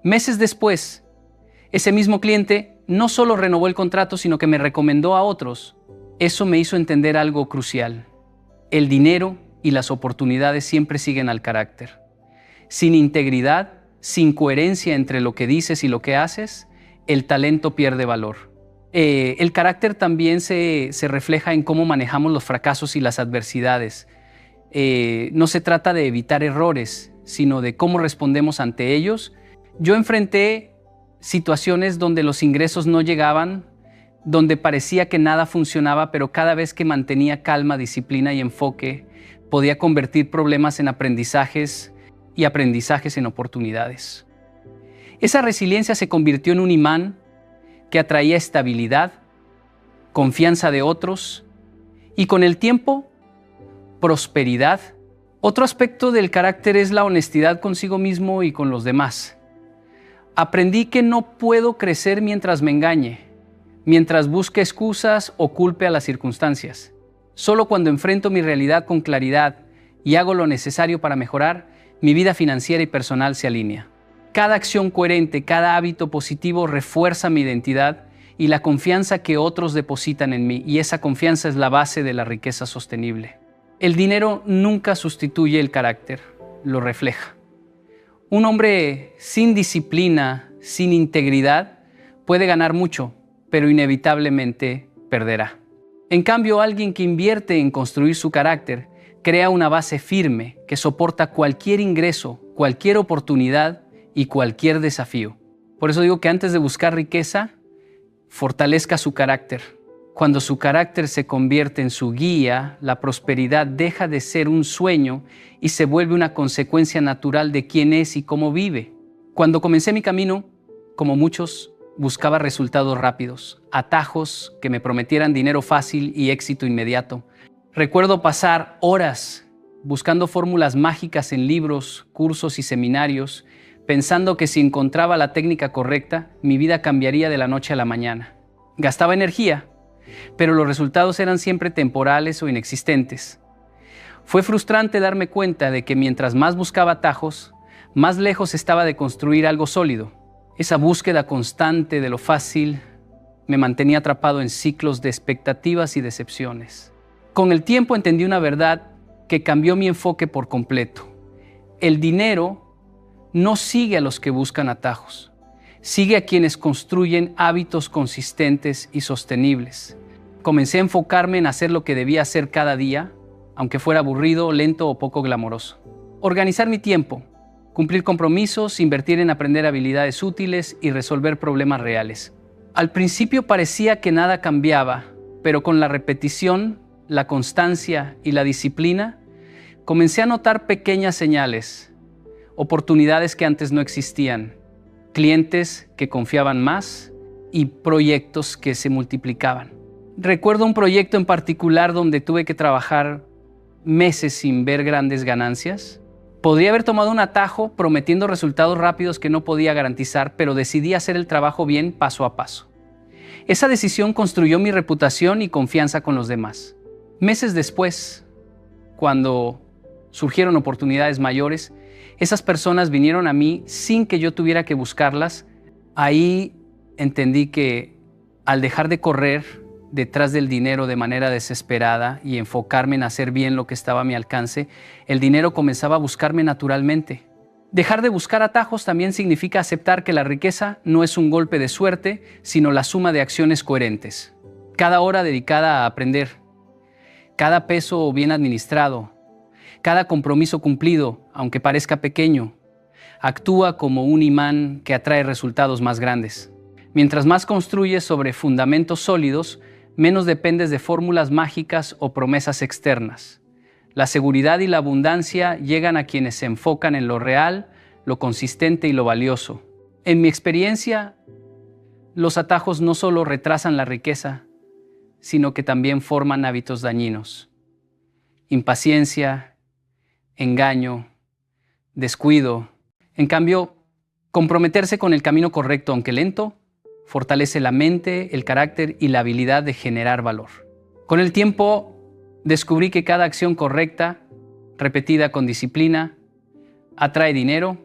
Meses después, ese mismo cliente no solo renovó el contrato, sino que me recomendó a otros. Eso me hizo entender algo crucial. El dinero y las oportunidades siempre siguen al carácter. Sin integridad, sin coherencia entre lo que dices y lo que haces, el talento pierde valor. El carácter también se refleja en cómo manejamos los fracasos y las adversidades. No se trata de evitar errores, sino de cómo respondemos ante ellos. Yo enfrenté situaciones donde los ingresos no llegaban, donde parecía que nada funcionaba, pero cada vez que mantenía calma, disciplina y enfoque, podía convertir problemas en aprendizajes y aprendizajes en oportunidades. Esa resiliencia se convirtió en un imán que atraía estabilidad, confianza de otros y con el tiempo, prosperidad. Otro aspecto del carácter es la honestidad consigo mismo y con los demás. Aprendí que no puedo crecer mientras me engañe, mientras busque excusas o culpe a las circunstancias. Solo cuando enfrento mi realidad con claridad y hago lo necesario para mejorar, mi vida financiera y personal se alinea. Cada acción coherente, cada hábito positivo refuerza mi identidad y la confianza que otros depositan en mí, y esa confianza es la base de la riqueza sostenible. El dinero nunca sustituye el carácter, lo refleja. Un hombre sin disciplina, sin integridad, puede ganar mucho, pero inevitablemente perderá. En cambio, alguien que invierte en construir su carácter, crea una base firme que soporta cualquier ingreso, cualquier oportunidad y cualquier desafío. Por eso digo que antes de buscar riqueza, fortalezca su carácter. Cuando su carácter se convierte en su guía, la prosperidad deja de ser un sueño y se vuelve una consecuencia natural de quién es y cómo vive. Cuando comencé mi camino, como muchos, buscaba resultados rápidos, atajos que me prometieran dinero fácil y éxito inmediato. Recuerdo pasar horas buscando fórmulas mágicas en libros, cursos y seminarios, pensando que si encontraba la técnica correcta, mi vida cambiaría de la noche a la mañana. Gastaba energía, pero los resultados eran siempre temporales o inexistentes. Fue frustrante darme cuenta de que mientras más buscaba atajos, más lejos estaba de construir algo sólido. Esa búsqueda constante de lo fácil me mantenía atrapado en ciclos de expectativas y decepciones. Con el tiempo entendí una verdad que cambió mi enfoque por completo. El dinero no sigue a los que buscan atajos, sigue a quienes construyen hábitos consistentes y sostenibles. Comencé a enfocarme en hacer lo que debía hacer cada día, aunque fuera aburrido, lento o poco glamoroso. Organizar mi tiempo, cumplir compromisos, invertir en aprender habilidades útiles y resolver problemas reales. Al principio parecía que nada cambiaba, pero con la repetición, la constancia y la disciplina, comencé a notar pequeñas señales, oportunidades que antes no existían, clientes que confiaban más y proyectos que se multiplicaban. Recuerdo un proyecto en particular donde tuve que trabajar meses sin ver grandes ganancias. Podría haber tomado un atajo prometiendo resultados rápidos que no podía garantizar, pero decidí hacer el trabajo bien paso a paso. Esa decisión construyó mi reputación y confianza con los demás. Meses después, cuando surgieron oportunidades mayores, esas personas vinieron a mí sin que yo tuviera que buscarlas. Ahí entendí que al dejar de correr detrás del dinero de manera desesperada y enfocarme en hacer bien lo que estaba a mi alcance, el dinero comenzaba a buscarme naturalmente. Dejar de buscar atajos también significa aceptar que la riqueza no es un golpe de suerte, sino la suma de acciones coherentes. Cada hora dedicada a aprender, cada peso bien administrado, cada compromiso cumplido, aunque parezca pequeño, actúa como un imán que atrae resultados más grandes. Mientras más construyes sobre fundamentos sólidos, menos dependes de fórmulas mágicas o promesas externas. La seguridad y la abundancia llegan a quienes se enfocan en lo real, lo consistente y lo valioso. En mi experiencia, los atajos no solo retrasan la riqueza, sino que también forman hábitos dañinos. Impaciencia, engaño, descuido. En cambio, comprometerse con el camino correcto, aunque lento, fortalece la mente, el carácter y la habilidad de generar valor. Con el tiempo, descubrí que cada acción correcta, repetida con disciplina, atrae dinero,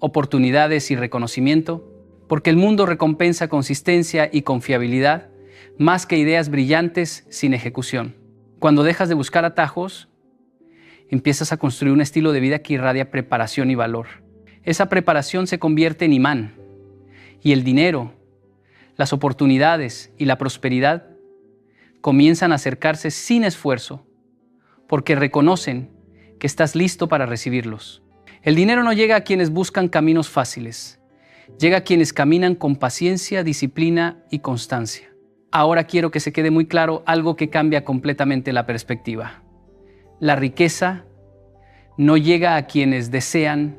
oportunidades y reconocimiento, porque el mundo recompensa consistencia y confiabilidad más que ideas brillantes sin ejecución. Cuando dejas de buscar atajos, empiezas a construir un estilo de vida que irradia preparación y valor. Esa preparación se convierte en imán, y el dinero, las oportunidades y la prosperidad comienzan a acercarse sin esfuerzo, porque reconocen que estás listo para recibirlos. El dinero no llega a quienes buscan caminos fáciles, llega a quienes caminan con paciencia, disciplina y constancia. Ahora quiero que se quede muy claro algo que cambia completamente la perspectiva. La riqueza no llega a quienes desean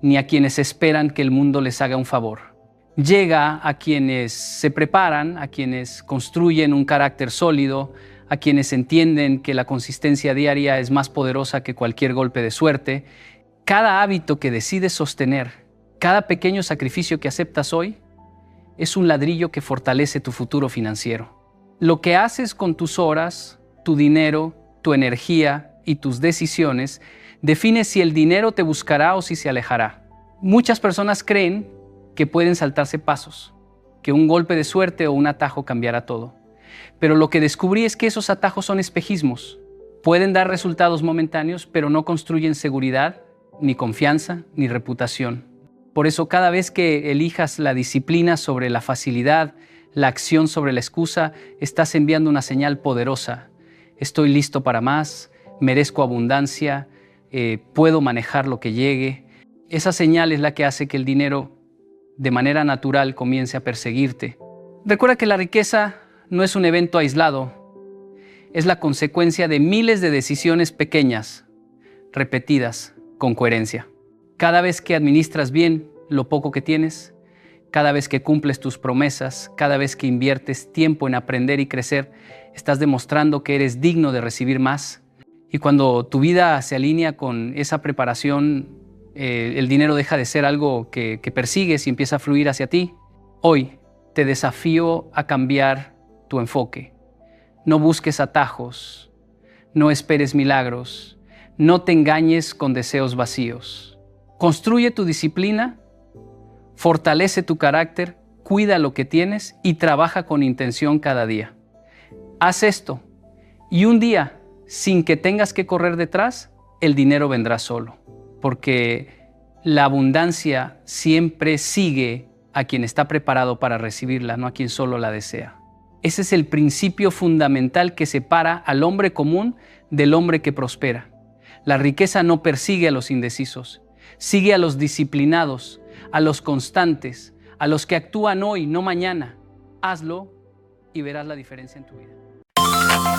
ni a quienes esperan que el mundo les haga un favor. Llega a quienes se preparan, a quienes construyen un carácter sólido, a quienes entienden que la consistencia diaria es más poderosa que cualquier golpe de suerte. Cada hábito que decides sostener Cada pequeño sacrificio que aceptas hoy es un ladrillo que fortalece tu futuro financiero. Lo que haces con tus horas, tu dinero, tu energía y tus decisiones define si el dinero te buscará o si se alejará. Muchas personas creen que pueden saltarse pasos, que un golpe de suerte o un atajo cambiará todo. Pero lo que descubrí es que esos atajos son espejismos. Pueden dar resultados momentáneos, pero no construyen seguridad, ni confianza, ni reputación. Por eso, cada vez que elijas la disciplina sobre la facilidad, la acción sobre la excusa, estás enviando una señal poderosa. Estoy listo para más, merezco abundancia, puedo manejar lo que llegue. Esa señal es la que hace que el dinero, de manera natural, comience a perseguirte. Recuerda que la riqueza no es un evento aislado, es la consecuencia de miles de decisiones pequeñas, repetidas, con coherencia. Cada vez que administras bien lo poco que tienes, cada vez que cumples tus promesas, cada vez que inviertes tiempo en aprender y crecer, estás demostrando que eres digno de recibir más. Y cuando tu vida se alinea con esa preparación, el dinero deja de ser algo que persigues y empieza a fluir hacia ti. Hoy te desafío a cambiar tu enfoque. No busques atajos, no esperes milagros, no te engañes con deseos vacíos. Construye tu disciplina, fortalece tu carácter, cuida lo que tienes y trabaja con intención cada día. Haz esto y un día, sin que tengas que correr detrás, el dinero vendrá solo, porque la abundancia siempre sigue a quien está preparado para recibirla, no a quien solo la desea. Ese es el principio fundamental que separa al hombre común del hombre que prospera. La riqueza no persigue a los indecisos, sigue a los disciplinados, a los constantes, a los que actúan hoy, no mañana. Hazlo y verás la diferencia en tu vida.